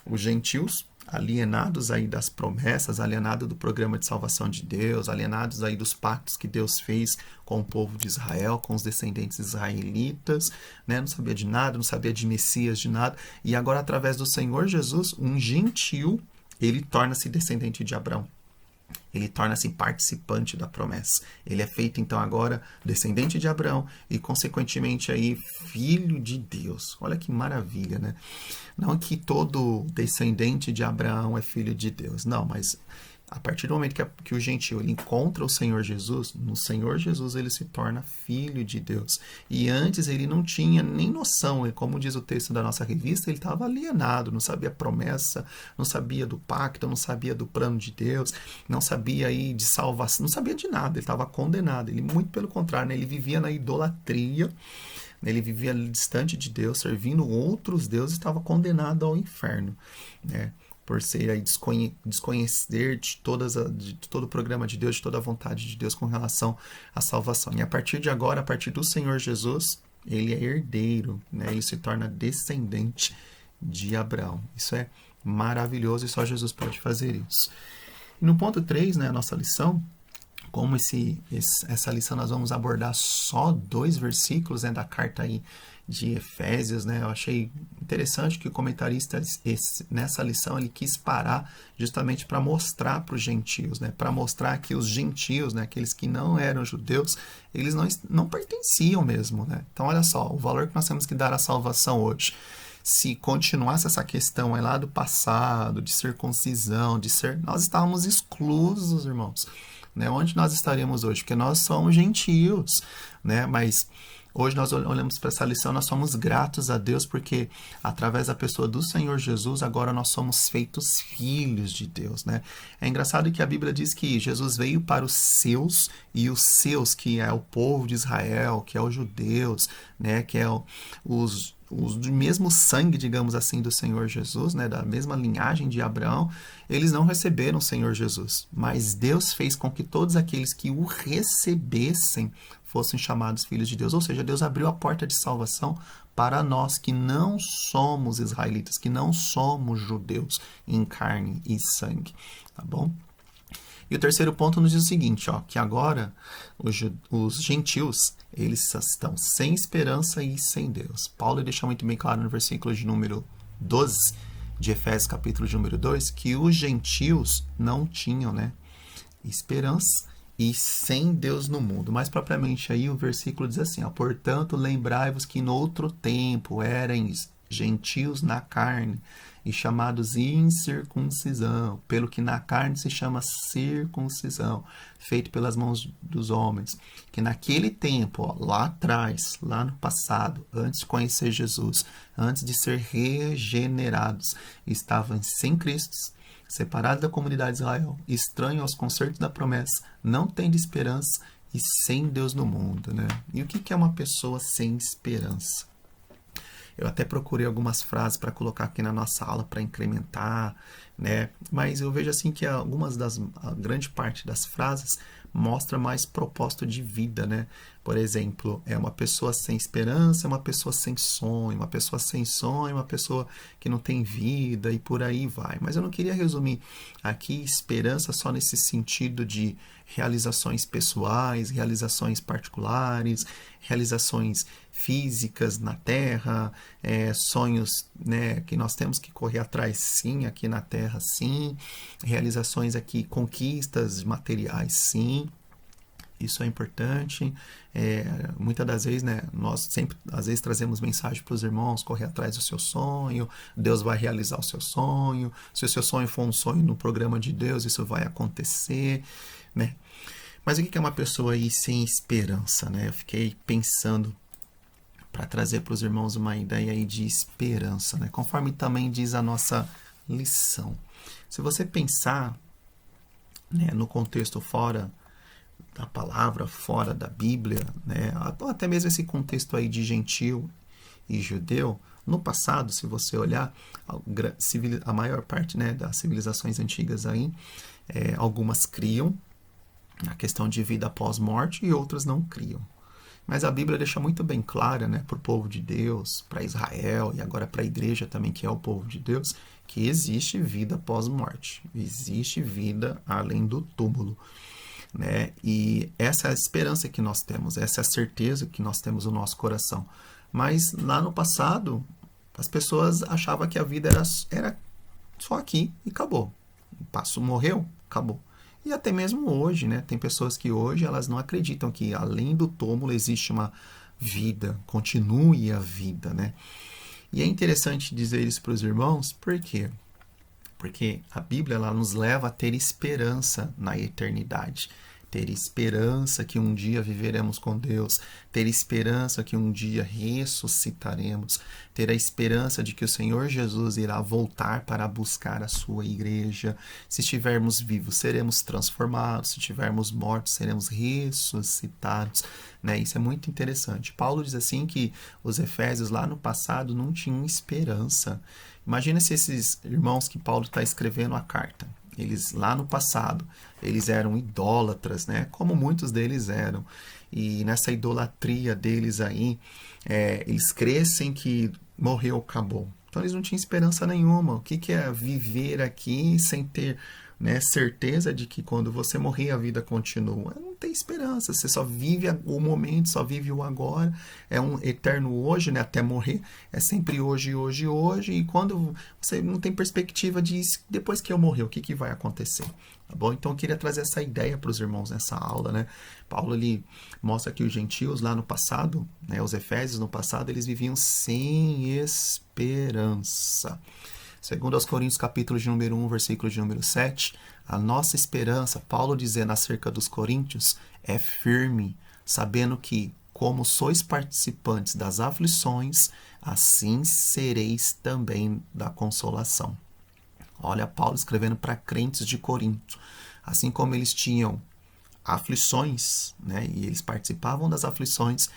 Speaker 1: os gentios alienados aí das promessas, alienados do programa de salvação de Deus, alienados aí dos pactos que Deus fez com o povo de Israel, com os descendentes israelitas, né? Não sabia de nada, não sabia de Messias, de nada. E agora, através do Senhor Jesus, um gentil, ele torna-se descendente de Abraão. Ele torna-se participante da promessa. Ele é feito, então, agora descendente de Abraão e, consequentemente, aí, filho de Deus. Olha que maravilha, né? Não que todo descendente de Abraão é filho de Deus. Não, mas a partir do momento que o gentil ele encontra o Senhor Jesus, no Senhor Jesus ele se torna filho de Deus. E antes ele não tinha nem noção, e como diz o texto da nossa revista, ele estava alienado, não sabia a promessa, não sabia do pacto, não sabia do plano de Deus, não sabia aí de salvação, não sabia de nada, ele estava condenado. Ele, muito pelo contrário, né? Ele vivia na idolatria, ele vivia distante de Deus, servindo outros deuses, estava condenado ao inferno, né? Por ser aí desconhecer de todo o programa de Deus, de toda a vontade de Deus com relação à salvação. E a partir de agora, a partir do Senhor Jesus, ele é herdeiro, né? Ele se torna descendente de Abraão. Isso é maravilhoso e só Jesus pode fazer isso. E no ponto 3, né, a nossa lição, como essa lição nós vamos abordar só 2 versículos, né, da carta aí de Efésios, né? Eu achei interessante que o comentarista nessa lição ele quis parar justamente para mostrar para os gentios, né? Para mostrar que os gentios, né, aqueles que não eram judeus, eles não pertenciam mesmo, né? Então olha só, o valor que nós temos que dar à salvação hoje. Se continuasse essa questão aí lá do passado, de circuncisão, nós estávamos exclusos, irmãos, né? Onde nós estaríamos hoje? Porque nós somos gentios, né? Mas hoje nós olhamos para essa lição, nós somos gratos a Deus porque através da pessoa do Senhor Jesus, agora nós somos feitos filhos de Deus, né? É engraçado que a Bíblia diz que Jesus veio para os seus, e os seus, que é o povo de Israel, que é os judeus, né? Que é os do mesmo sangue, digamos assim, do Senhor Jesus, né, da mesma linhagem de Abraão, eles não receberam o Senhor Jesus. Mas Deus fez com que todos aqueles que o recebessem fossem chamados filhos de Deus. Ou seja, Deus abriu a porta de salvação para nós que não somos israelitas, que não somos judeus em carne e sangue. Tá bom? E o terceiro ponto nos diz o seguinte, ó, que agora os gentios, eles estão sem esperança e sem Deus. Paulo deixa muito bem claro no versículo de número 12 de Efésios, capítulo de número 2, que os gentios não tinham, né, esperança e sem Deus no mundo. Mais propriamente aí o versículo diz assim, ó, portanto, lembrai-vos que no outro tempo erais gentios na carne, e chamados incircuncisão, pelo que na carne se chama circuncisão, feito pelas mãos dos homens, que naquele tempo, ó, lá atrás, lá no passado, antes de conhecer Jesus, antes de ser regenerados, estavam sem Cristo, separados da comunidade de Israel, estranhos aos concertos da promessa, não tendo esperança e sem Deus no mundo, né? E o que é uma pessoa sem esperança? Eu até procurei algumas frases para colocar aqui na nossa aula para incrementar, né? Mas eu vejo assim que a grande parte das frases mostra mais propósito de vida, né? Por exemplo, é uma pessoa sem esperança, é uma pessoa sem sonho, uma pessoa sem sonho, uma pessoa que não tem vida e por aí vai. Mas eu não queria resumir aqui esperança só nesse sentido de realizações pessoais, realizações particulares, realizações físicas na Terra, sonhos, né, que nós temos que correr atrás sim, aqui na Terra sim, realizações aqui, conquistas materiais sim. Isso é importante. Muitas das vezes, né, nós sempre, às vezes, trazemos mensagem para os irmãos, correr atrás do seu sonho, Deus vai realizar o seu sonho. Se o seu sonho for um sonho no programa de Deus, isso vai acontecer, né? Mas o que é uma pessoa aí sem esperança, né? Eu fiquei pensando para trazer para os irmãos uma ideia aí de esperança, né? Conforme também diz a nossa lição. Se você pensar, né, no contexto fora da palavra, fora da Bíblia, né, até mesmo esse contexto aí de gentil e judeu, no passado, se você olhar, a maior parte, né, das civilizações antigas aí, algumas criam na questão de vida após morte e outras não criam. Mas a Bíblia deixa muito bem clara, né, para o povo de Deus, para Israel e agora para a igreja também, que é o povo de Deus, que existe vida após morte, existe vida além do túmulo, né? E essa é a esperança que nós temos, essa é a certeza que nós temos no nosso coração. Mas lá no passado, as pessoas achavam que a vida era só aqui e acabou. Morreu, acabou. E até mesmo hoje, né? Tem pessoas que hoje elas não acreditam que além do túmulo existe uma vida, continue a vida, né? E é interessante dizer isso para os irmãos, por quê? Porque a Bíblia ela nos leva a ter esperança na eternidade. Ter esperança que um dia viveremos com Deus, ter esperança que um dia ressuscitaremos, ter a esperança de que o Senhor Jesus irá voltar para buscar a sua igreja. Se estivermos vivos, seremos transformados, se estivermos mortos, seremos ressuscitados, né? Isso é muito interessante. Paulo diz assim que os efésios lá no passado não tinham esperança. Imagina se esses irmãos que Paulo está escrevendo a carta, eles lá no passado, eles eram idólatras, né? Como muitos deles eram. E nessa idolatria deles aí, eles crescem que morreu, acabou. Então eles não tinham esperança nenhuma. O que é viver aqui sem ter, né, certeza de que quando você morrer a vida continua? Não tem esperança. Você só vive o momento, só vive o agora. É um eterno hoje, né? Até morrer. É sempre hoje, hoje, hoje. E quando você não tem perspectiva de depois que eu morrer, o que vai acontecer? Tá bom? Então eu queria trazer essa ideia para os irmãos nessa aula, né? Paulo ele mostra que os gentios lá no passado, né, os efésios no passado, eles viviam sem esperança. Segundo aos Coríntios, capítulo de número 1, versículo de número 7, a nossa esperança, Paulo dizendo acerca dos coríntios, é firme, sabendo que, como sois participantes das aflições, assim sereis também da consolação. Olha Paulo escrevendo para crentes de Corinto. Assim como eles tinham aflições, né, e eles participavam das aflições,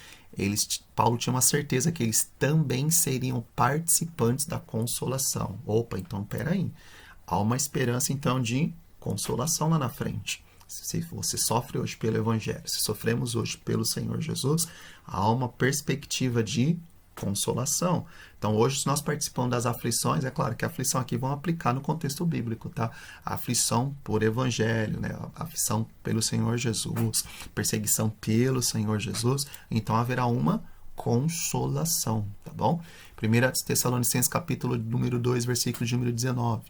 Speaker 1: Paulo tinha uma certeza que eles também seriam participantes da consolação. Opa, então peraí. Há uma esperança então de consolação lá na frente. Se você sofre hoje pelo Evangelho, se sofremos hoje pelo Senhor Jesus, há uma perspectiva de consolação. Então, hoje, se nós participamos das aflições, é claro que a aflição aqui vão aplicar no contexto bíblico, tá? A aflição por evangelho, né? A aflição pelo Senhor Jesus, perseguição pelo Senhor Jesus, então haverá uma consolação, tá bom? 1 Tessalonicenses, capítulo número 2, versículo de número 19.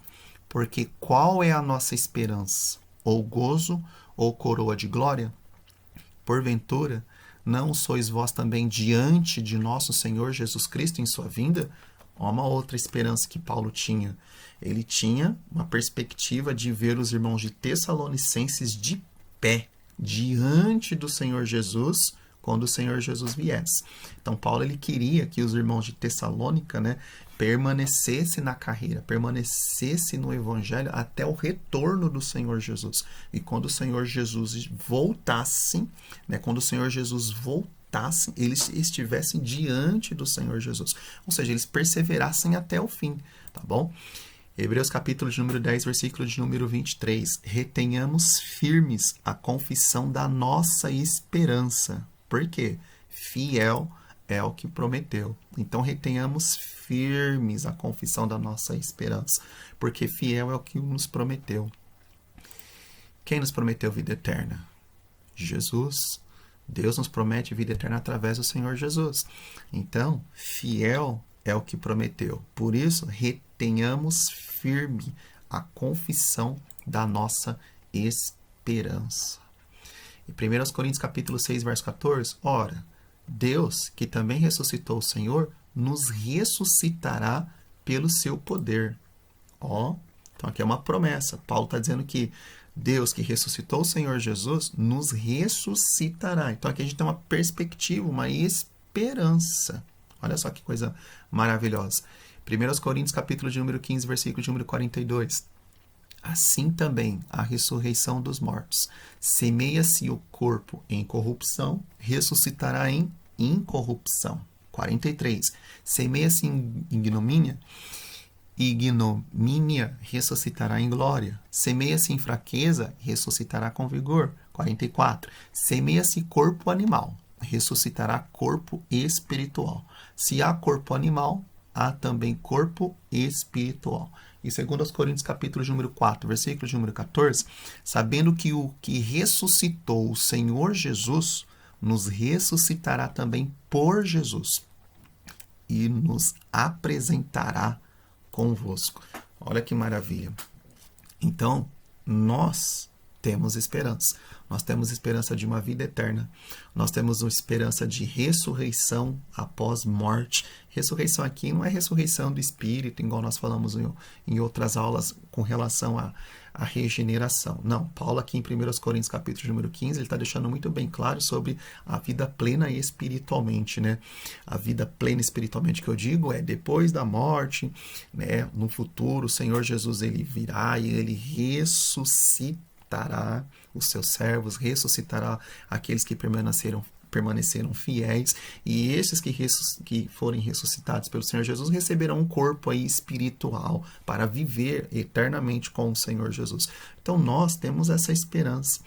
Speaker 1: Porque qual é a nossa esperança? Ou gozo, ou coroa de glória? Porventura, não sois vós também diante de nosso Senhor Jesus Cristo em sua vinda? Uma outra esperança que Paulo tinha. Ele tinha uma perspectiva de ver os irmãos de Tessalonicenses de pé, diante do Senhor Jesus, quando o Senhor Jesus viesse. Então, Paulo ele queria que os irmãos de Tessalônica, né, permanecesse na carreira, permanecesse no evangelho até o retorno do Senhor Jesus. E quando o Senhor Jesus voltasse, né, quando o Senhor Jesus voltasse, eles estivessem diante do Senhor Jesus. Ou seja, eles perseverassem até o fim, tá bom? Hebreus capítulo de número 10, versículo de número 23. Retenhamos firmes a confissão da nossa esperança. Por quê? Fiel é o que prometeu. Então, retenhamos firmes a confissão da nossa esperança, porque fiel é o que nos prometeu. Quem nos prometeu vida eterna? Jesus. Deus nos promete vida eterna através do Senhor Jesus. Então, fiel é o que prometeu. Por isso, retenhamos firme a confissão da nossa esperança. Em 1 Coríntios capítulo 6, verso 14, ora, Deus, que também ressuscitou o Senhor, nos ressuscitará pelo seu poder. Ó, então aqui é uma promessa. Paulo está dizendo que Deus, que ressuscitou o Senhor Jesus, nos ressuscitará. Então aqui a gente tem uma perspectiva, uma esperança. Olha só que coisa maravilhosa. 1 Coríntios capítulo de número 15, versículo de número 42. Assim também a ressurreição dos mortos. Semeia-se o corpo em corrupção, ressuscitará em incorrupção. 43. Semeia-se em ignomínia, ignomínia ressuscitará em glória. Semeia-se em fraqueza, ressuscitará com vigor. 44. Semeia-se corpo animal, ressuscitará corpo espiritual. Se há corpo animal, há também corpo espiritual. Em 2 Coríntios capítulo número 4, versículo número 14, sabendo que o que ressuscitou o Senhor Jesus, nos ressuscitará também por Jesus e nos apresentará convosco. Olha que maravilha. Então, nós temos esperança. Nós temos esperança de uma vida eterna. Nós temos uma esperança de ressurreição após morte. Ressurreição aqui não é ressurreição do espírito, igual nós falamos em outras aulas com relação à regeneração. Não, Paulo aqui em 1 Coríntios capítulo número 15, ele está deixando muito bem claro sobre a vida plena espiritualmente, né? A vida plena espiritualmente que eu digo é depois da morte, né? No futuro, o Senhor Jesus ele virá e ele ressuscitará os seus servos, ressuscitará aqueles que permaneceram fiéis, e esses que forem ressuscitados pelo Senhor Jesus receberão um corpo aí espiritual para viver eternamente com o Senhor Jesus. Então nós temos essa esperança.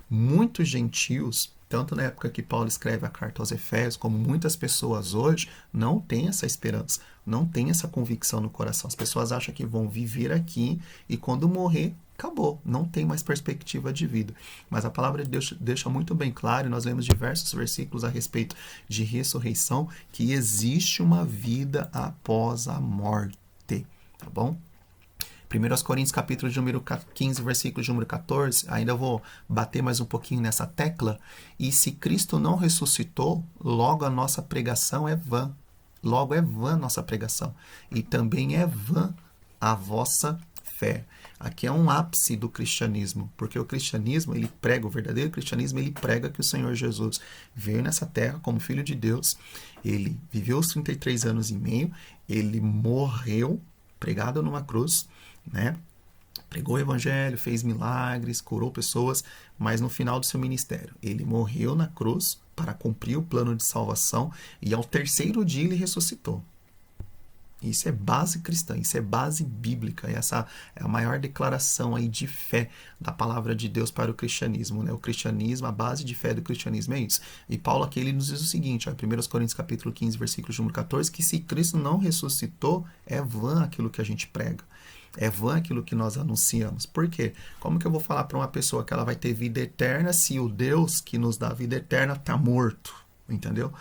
Speaker 1: Muitos gentios, tanto na época que Paulo escreve a carta aos Efésios, como muitas pessoas hoje, não têm essa esperança, não têm essa convicção no coração. As pessoas acham que vão viver aqui e quando morrer, acabou, não tem mais perspectiva de vida. Mas a palavra de Deus deixa muito bem claro, e nós lemos diversos versículos a respeito de ressurreição, que existe uma vida após a morte, tá bom? 1 Coríntios capítulo de número 15, versículo de número 14, ainda vou bater mais um pouquinho nessa tecla, e se Cristo não ressuscitou, logo a nossa pregação é vã. Logo é vã nossa pregação, e também é vã a vossa fé. Aqui é um ápice do cristianismo, porque o cristianismo, ele prega, o verdadeiro cristianismo, ele prega que o Senhor Jesus veio nessa terra como Filho de Deus, ele viveu os 33 anos e meio, ele morreu pregado numa cruz, né? Pregou o evangelho, fez milagres, curou pessoas, mas no final do seu ministério, ele morreu na cruz para cumprir o plano de salvação e ao terceiro dia ele ressuscitou. Isso é base cristã, isso é base bíblica, essa é a maior declaração aí de fé da palavra de Deus para o cristianismo, né? O cristianismo, a base de fé do cristianismo é isso. E Paulo aqui ele nos diz o seguinte, ó, 1 Coríntios capítulo 15, versículo número 14, que se Cristo não ressuscitou, é vã aquilo que a gente prega. É vã aquilo que nós anunciamos. Por quê? Como que eu vou falar para uma pessoa que ela vai ter vida eterna se o Deus que nos dá vida eterna está morto? Entendeu?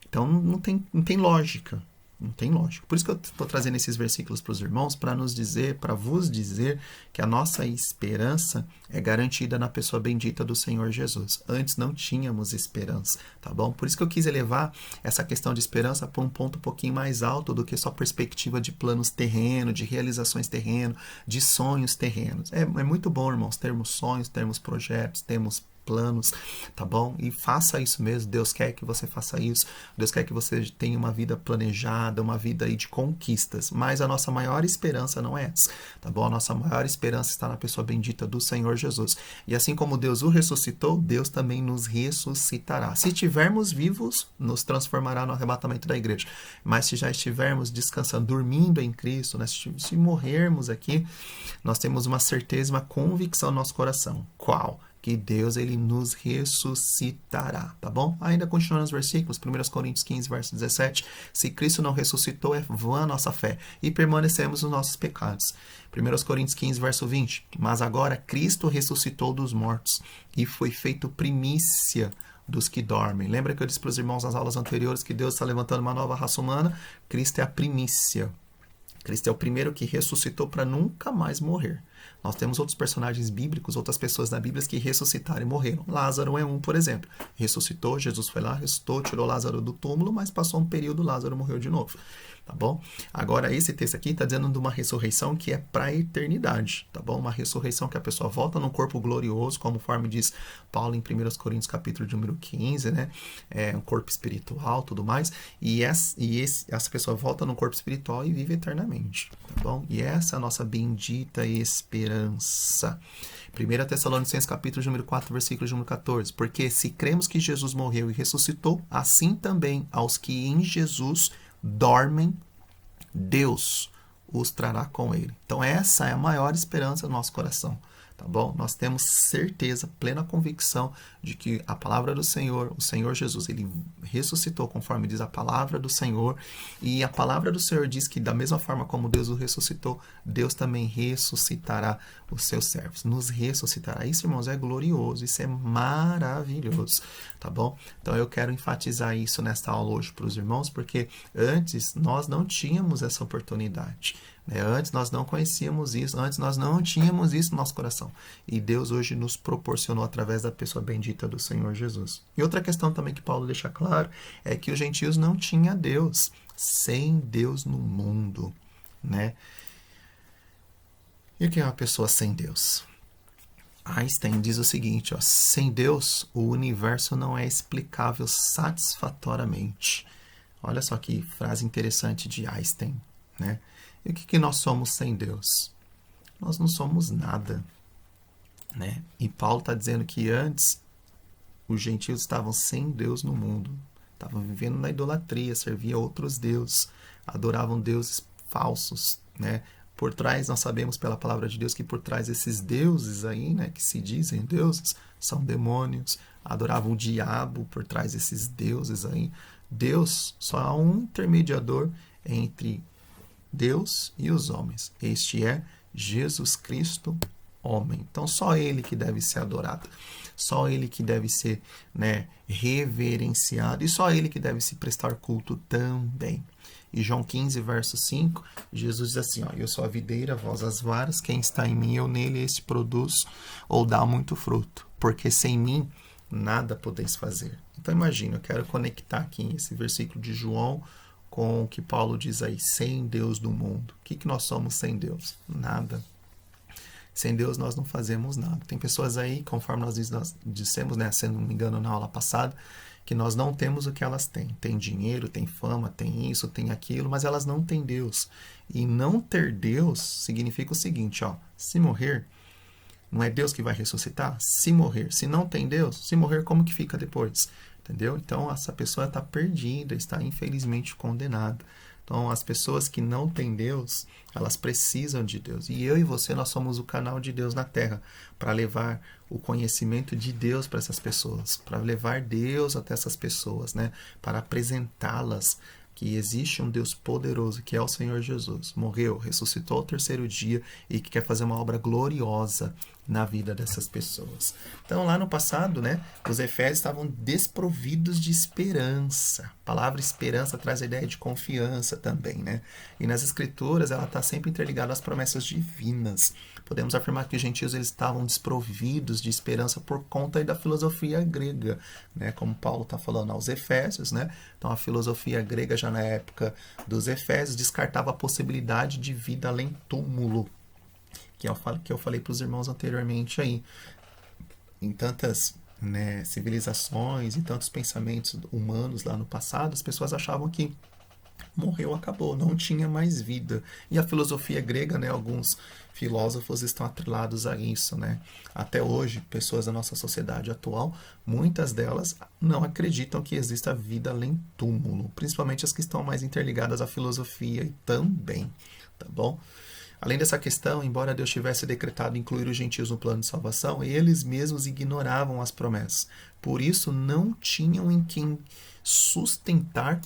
Speaker 1: Então não tem lógica. Não tem lógica. Por isso que eu estou trazendo esses versículos para os irmãos, para nos dizer, para vos dizer que a nossa esperança é garantida na pessoa bendita do Senhor Jesus. Antes não tínhamos esperança, tá bom? Por isso que eu quis elevar essa questão de esperança para um ponto um pouquinho mais alto do que só perspectiva de planos terrenos, de realizações terrenos, de sonhos terrenos. É muito bom, irmãos, termos sonhos, termos projetos, termos planos, tá bom? E faça isso mesmo, Deus quer que você faça isso, Deus quer que você tenha uma vida planejada, uma vida aí de conquistas, mas a nossa maior esperança não é essa, tá bom? A nossa maior esperança está na pessoa bendita do Senhor Jesus. E assim como Deus o ressuscitou, Deus também nos ressuscitará. Se estivermos vivos, nos transformará no arrebatamento da igreja. Mas se já estivermos descansando, dormindo em Cristo, né? Se morrermos aqui, nós temos uma certeza, uma convicção no nosso coração. Qual? Que Deus, ele nos ressuscitará, tá bom? Ainda continuando os versículos, 1 Coríntios 15, verso 17, se Cristo não ressuscitou, é vã a nossa fé, e permanecemos nos nossos pecados. 1 Coríntios 15, verso 20, mas agora Cristo ressuscitou dos mortos, e foi feito primícia dos que dormem. Lembra que eu disse para os irmãos nas aulas anteriores que Deus está levantando uma nova raça humana? Cristo é a primícia. Cristo é o primeiro que ressuscitou para nunca mais morrer. Nós temos outros personagens bíblicos, outras pessoas na Bíblia que ressuscitaram e morreram. Lázaro é um, por exemplo. Ressuscitou, Jesus foi lá, ressuscitou, tirou Lázaro do túmulo, mas passou um período, Lázaro morreu de novo. Tá bom? Agora, esse texto aqui está dizendo de uma ressurreição que é para a eternidade, tá bom? Uma ressurreição que a pessoa volta num corpo glorioso, conforme diz Paulo em 1 Coríntios, capítulo de número 15, né? É um corpo espiritual, tudo mais. E essa pessoa volta num corpo espiritual e vive eternamente, tá bom? E essa é a nossa bendita esperança. 1 Tessalonicenses, capítulo de número 4, versículo de número 14. Porque se cremos que Jesus morreu e ressuscitou, assim também aos que em Jesus dormem, Deus os trará com ele. Então essa é a maior esperança do nosso coração, tá bom? Nós temos certeza, plena convicção de que a palavra do Senhor, o Senhor Jesus, ele ressuscitou conforme diz a palavra do Senhor, e a palavra do Senhor diz que da mesma forma como Deus o ressuscitou, Deus também ressuscitará os seus servos, nos ressuscitará. Isso, irmãos, é glorioso, isso é maravilhoso, tá bom? Então eu quero enfatizar isso nesta aula hoje para os irmãos, porque antes nós não tínhamos essa oportunidade. Antes nós não conhecíamos isso, antes nós não tínhamos isso no nosso coração. E Deus hoje nos proporcionou através da pessoa bendita do Senhor Jesus. E outra questão também que Paulo deixa claro é que os gentios não tinham Deus, sem Deus no mundo, né? E o que é uma pessoa sem Deus? Einstein diz o seguinte, ó, sem Deus o universo não é explicável satisfatoriamente. Olha só que frase interessante de Einstein, né? E o que nós somos sem Deus? Nós não somos nada, né? E Paulo está dizendo que antes os gentios estavam sem Deus no mundo, estavam vivendo na idolatria, serviam a outros deuses, adoravam deuses falsos, né? Por trás, nós sabemos pela palavra de Deus que por trás desses deuses aí, né, que se dizem deuses, são demônios, adoravam o diabo por trás desses deuses aí. Deus, só há um intermediador entre Deus e os homens. Este é Jesus Cristo, homem. Então, só Ele que deve ser adorado. Só Ele que deve ser, né, reverenciado. E só Ele que deve se prestar culto também. E João 15, verso 5, Jesus diz assim, ó, eu sou a videira, vós as varas, quem está em mim, eu nele, esse produz ou dá muito fruto. Porque sem mim, nada podeis fazer. Então, imagina, eu quero conectar aqui esse versículo de João com o que Paulo diz aí, sem Deus no mundo. O que nós somos sem Deus? Nada. Sem Deus nós não fazemos nada. Tem pessoas aí, conforme nós dissemos, né, se não me engano na aula passada, que nós não temos o que elas têm. Tem dinheiro, tem fama, tem isso, tem aquilo, mas elas não têm Deus. E não ter Deus significa o seguinte, ó, se morrer, não é Deus que vai ressuscitar? Se morrer, se não tem Deus, se morrer, como que fica depois? Entendeu? Então, essa pessoa está perdida, está infelizmente condenada. Então, as pessoas que não têm Deus, elas precisam de Deus. E eu e você, nós somos o canal de Deus na Terra para levar o conhecimento de Deus para essas pessoas, para levar Deus até essas pessoas, né? Para apresentá-las que existe um Deus poderoso, que é o Senhor Jesus. Morreu, ressuscitou ao terceiro dia e que quer fazer uma obra gloriosa na vida dessas pessoas. Então, lá no passado, né, os efésios estavam desprovidos de esperança. A palavra esperança traz a ideia de confiança também, né? E nas escrituras, ela está sempre interligada às promessas divinas. Podemos afirmar que os gentios eles estavam desprovidos de esperança por conta da filosofia grega, né? Como Paulo está falando aos Efésios, né? Então, a filosofia grega, já na época dos Efésios, descartava a possibilidade de vida além túmulo, que eu falei para os irmãos anteriormente aí. Em tantas né, civilizações e tantos pensamentos humanos lá no passado, as pessoas achavam que morreu, acabou, não tinha mais vida. E a filosofia grega, né, alguns filósofos estão atrelados a isso, né? Até hoje, pessoas da nossa sociedade atual, muitas delas não acreditam que exista vida além túmulo, principalmente as que estão mais interligadas à filosofia e também, tá bom? Além dessa questão, embora Deus tivesse decretado incluir os gentios no plano de salvação, eles mesmos ignoravam as promessas. Por isso, não tinham em quem sustentar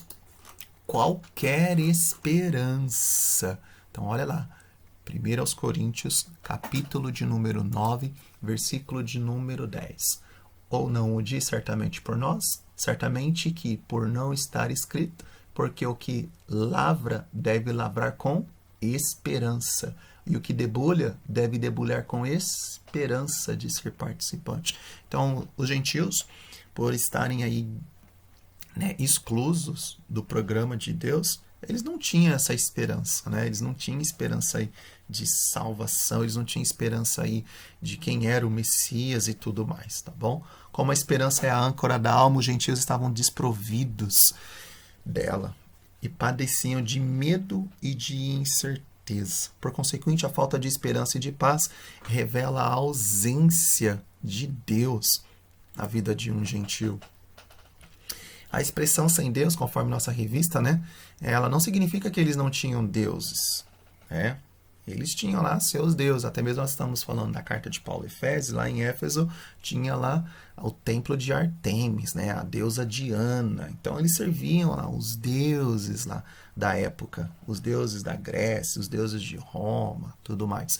Speaker 1: qualquer esperança. Então, olha lá. 1 aos Coríntios, capítulo de número 9, versículo de número 10. Ou não o diz certamente por nós? Certamente que por não estar escrito, porque o que lavra deve lavrar com esperança. E o que debulha deve debulhar com esperança de ser participante. Então, os gentios, por estarem aí, né, exclusos do programa de Deus, eles não tinham essa esperança, né? Eles não tinham esperança aí de salvação, eles não tinham esperança aí de quem era o Messias e tudo mais, tá bom? Como a esperança é a âncora da alma, os gentios estavam desprovidos dela e padeciam de medo e de incerteza. Por consequente, a falta de esperança e de paz revela a ausência de Deus na vida de um gentio. A expressão sem Deus, conforme nossa revista, né, ela não significa que eles não tinham deuses, né? Eles tinham lá seus deuses. Até mesmo nós estamos falando da carta de Paulo a Efésios, lá em Éfeso tinha lá o templo de Artemis, né, a deusa Diana. Então eles serviam lá os deuses lá da época, os deuses da Grécia, os deuses de Roma, tudo mais.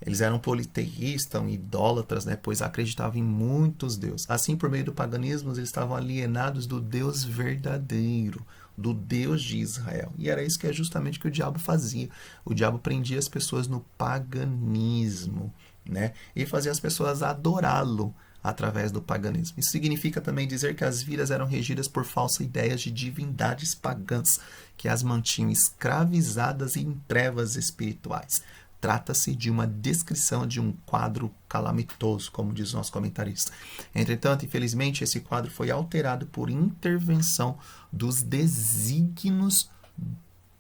Speaker 1: Eles eram politeístas, idólatras, né, pois acreditavam em muitos deuses. Assim, por meio do paganismo, eles estavam alienados do Deus verdadeiro, do Deus de Israel. E era isso que é justamente o que o diabo fazia. O diabo prendia as pessoas no paganismo, né, e fazia as pessoas adorá-lo através do paganismo. Isso significa também dizer que as vidas eram regidas por falsas ideias de divindades pagãs, que as mantinham escravizadas em trevas espirituais. Trata-se de uma descrição de um quadro calamitoso, como diz o nosso comentarista. Entretanto, infelizmente, esse quadro foi alterado por intervenção dos desígnios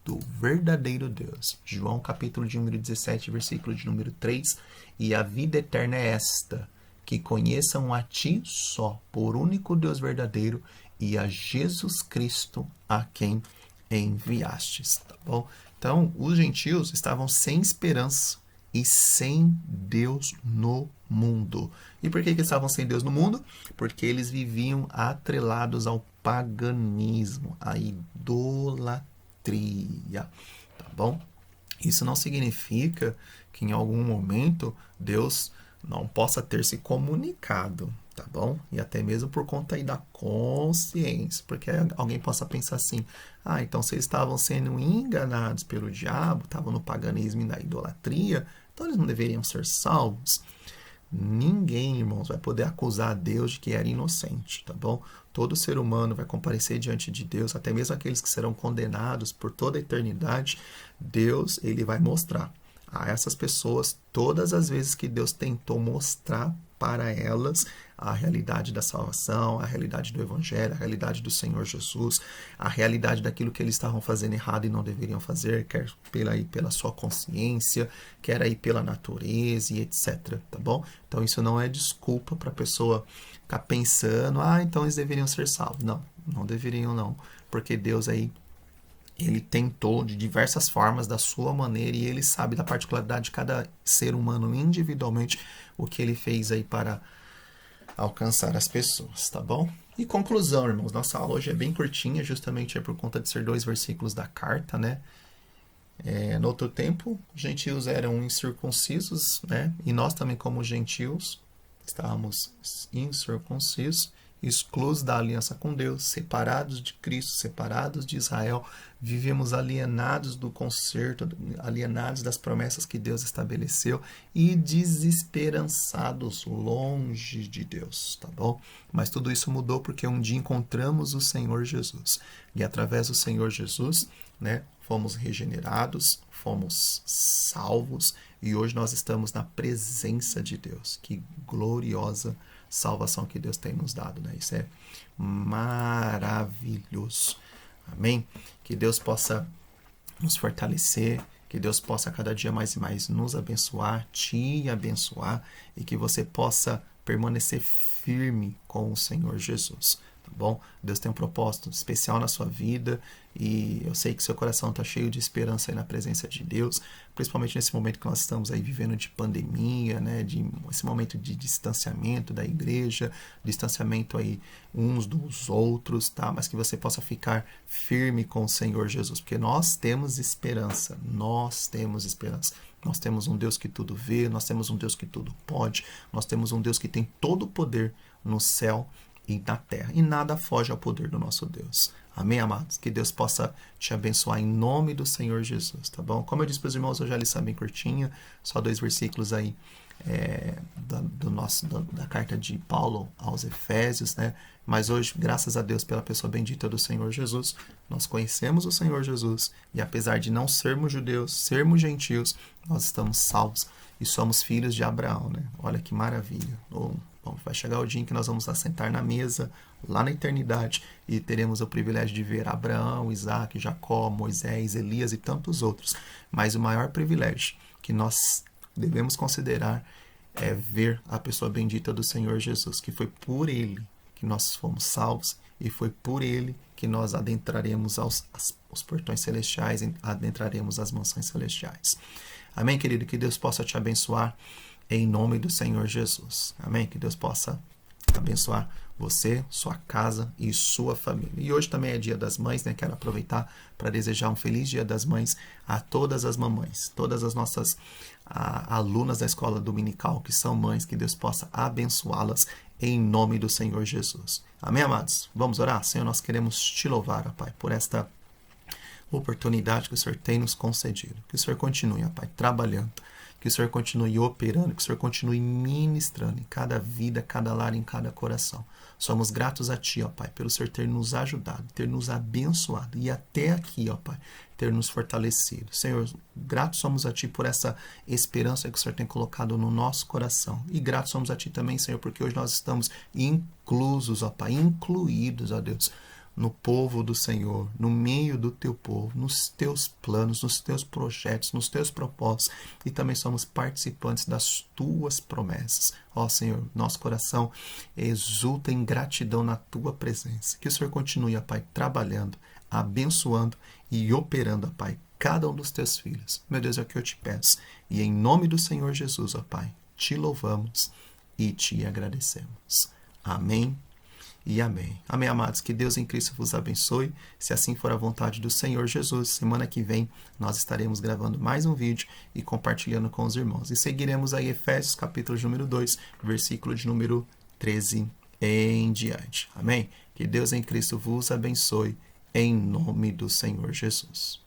Speaker 1: do verdadeiro Deus. João, capítulo de número 17, versículo de número 3. E a vida eterna é esta, que conheçam a ti só, por único Deus verdadeiro, e a Jesus Cristo, a quem enviastes. Tá bom? Então, os gentios estavam sem esperança e sem Deus no mundo. E por que eles estavam sem Deus no mundo? Porque eles viviam atrelados ao paganismo, à idolatria. Tá bom? Isso não significa que em algum momento Deus não possa ter se comunicado, tá bom? E até mesmo por conta aí da consciência, porque alguém possa pensar assim, então se eles estavam sendo enganados pelo diabo, estavam no paganismo e na idolatria, então eles não deveriam ser salvos. Ninguém, irmãos, vai poder acusar a Deus de que era inocente, tá bom? Todo ser humano vai comparecer diante de Deus, até mesmo aqueles que serão condenados por toda a eternidade, Deus, ele vai mostrar a essas pessoas todas as vezes que Deus tentou mostrar para elas a realidade da salvação, a realidade do Evangelho, a realidade do Senhor Jesus, a realidade daquilo que eles estavam fazendo errado e não deveriam fazer, quer pela sua consciência, quer aí pela natureza e etc, tá bom? Então isso não é desculpa para a pessoa ficar pensando, então eles deveriam ser salvos. Não, não deveriam não, porque Deus aí ele tentou de diversas formas, da sua maneira, e ele sabe da particularidade de cada ser humano individualmente, o que ele fez aí para alcançar as pessoas, tá bom? E conclusão, irmãos, nossa aula hoje é bem curtinha, justamente por conta de ser 2 versículos da carta, né? No outro tempo, os gentios eram incircuncisos, né? E nós também, como gentios, estávamos incircuncisos, excluídos da aliança com Deus, separados de Cristo, separados de Israel, vivemos alienados do concerto, alienados das promessas que Deus estabeleceu e desesperançados, longe de Deus, tá bom? Mas tudo isso mudou porque um dia encontramos o Senhor Jesus e através do Senhor Jesus, né, fomos regenerados, fomos salvos e hoje nós estamos na presença de Deus. Que gloriosa salvação que Deus tem nos dado, né? Isso é maravilhoso. Amém? Que Deus possa nos fortalecer, que Deus possa cada dia mais e mais nos abençoar, te abençoar, e que você possa permanecer firme com o Senhor Jesus, tá bom? Deus tem um propósito especial na sua vida, e eu sei que seu coração está cheio de esperança aí na presença de Deus, principalmente nesse momento que nós estamos aí vivendo de pandemia, né? Esse momento de distanciamento da igreja, distanciamento aí uns dos outros, tá? Mas que você possa ficar firme com o Senhor Jesus, porque nós temos esperança, nós temos esperança. Nós temos um Deus que tudo vê, nós temos um Deus que tudo pode, nós temos um Deus que tem todo o poder no céu e na terra, e nada foge ao poder do nosso Deus. Amém, amados? Que Deus possa te abençoar em nome do Senhor Jesus, tá bom? Como eu disse para os irmãos, hoje a lição é bem curtinha, só 2 versículos aí da carta de Paulo aos Efésios, né? Mas hoje, graças a Deus pela pessoa bendita do Senhor Jesus, nós conhecemos o Senhor Jesus, e apesar de não sermos judeus, sermos gentios, nós estamos salvos e somos filhos de Abraão, né? Olha que maravilha. Bom, vai chegar o dia em que nós vamos assentar na mesa, lá na eternidade, e teremos o privilégio de ver Abraão, Isaac, Jacó, Moisés, Elias e tantos outros. Mas o maior privilégio que nós devemos considerar é ver a pessoa bendita do Senhor Jesus, que foi por Ele que nós fomos salvos, e foi por Ele que nós adentraremos os portões celestiais, adentraremos as mansões celestiais. Amém, querido? Que Deus possa te abençoar em nome do Senhor Jesus. Amém? Que Deus possa abençoar você, sua casa e sua família. E hoje também é Dia das Mães, né? Quero aproveitar para desejar um feliz Dia das Mães a todas as mamães, todas as nossas alunas da escola dominical que são mães, que Deus possa abençoá-las em nome do Senhor Jesus. Amém, amados? Vamos orar? Senhor, nós queremos te louvar, ó Pai, por esta oportunidade que o Senhor tem nos concedido. Que o Senhor continue, ó Pai, trabalhando, que o Senhor continue operando, que o Senhor continue ministrando em cada vida, cada lar, em cada coração. Somos gratos a Ti, ó Pai, pelo Senhor ter nos ajudado, ter nos abençoado e até aqui, ó Pai, ter nos fortalecido. Senhor, gratos somos a Ti por essa esperança que o Senhor tem colocado no nosso coração. E gratos somos a Ti também, Senhor, porque hoje nós estamos inclusos, ó Pai, incluídos, ó Deus, no povo do Senhor, no meio do Teu povo, nos Teus planos, nos Teus projetos, nos Teus propósitos, e também somos participantes das Tuas promessas. Ó Senhor, nosso coração exulta em gratidão na Tua presença. Que o Senhor continue, ó Pai, trabalhando, abençoando e operando, ó Pai, cada um dos Teus filhos. Meu Deus, é o que eu te peço. E em nome do Senhor Jesus, ó Pai, te louvamos e te agradecemos. Amém. E amém. Amém, amados. Que Deus em Cristo vos abençoe. Se assim for a vontade do Senhor Jesus, semana que vem nós estaremos gravando mais um vídeo e compartilhando com os irmãos. E seguiremos aí Efésios, capítulo número 2, versículo de número 13 em diante. Amém? Que Deus em Cristo vos abençoe em nome do Senhor Jesus.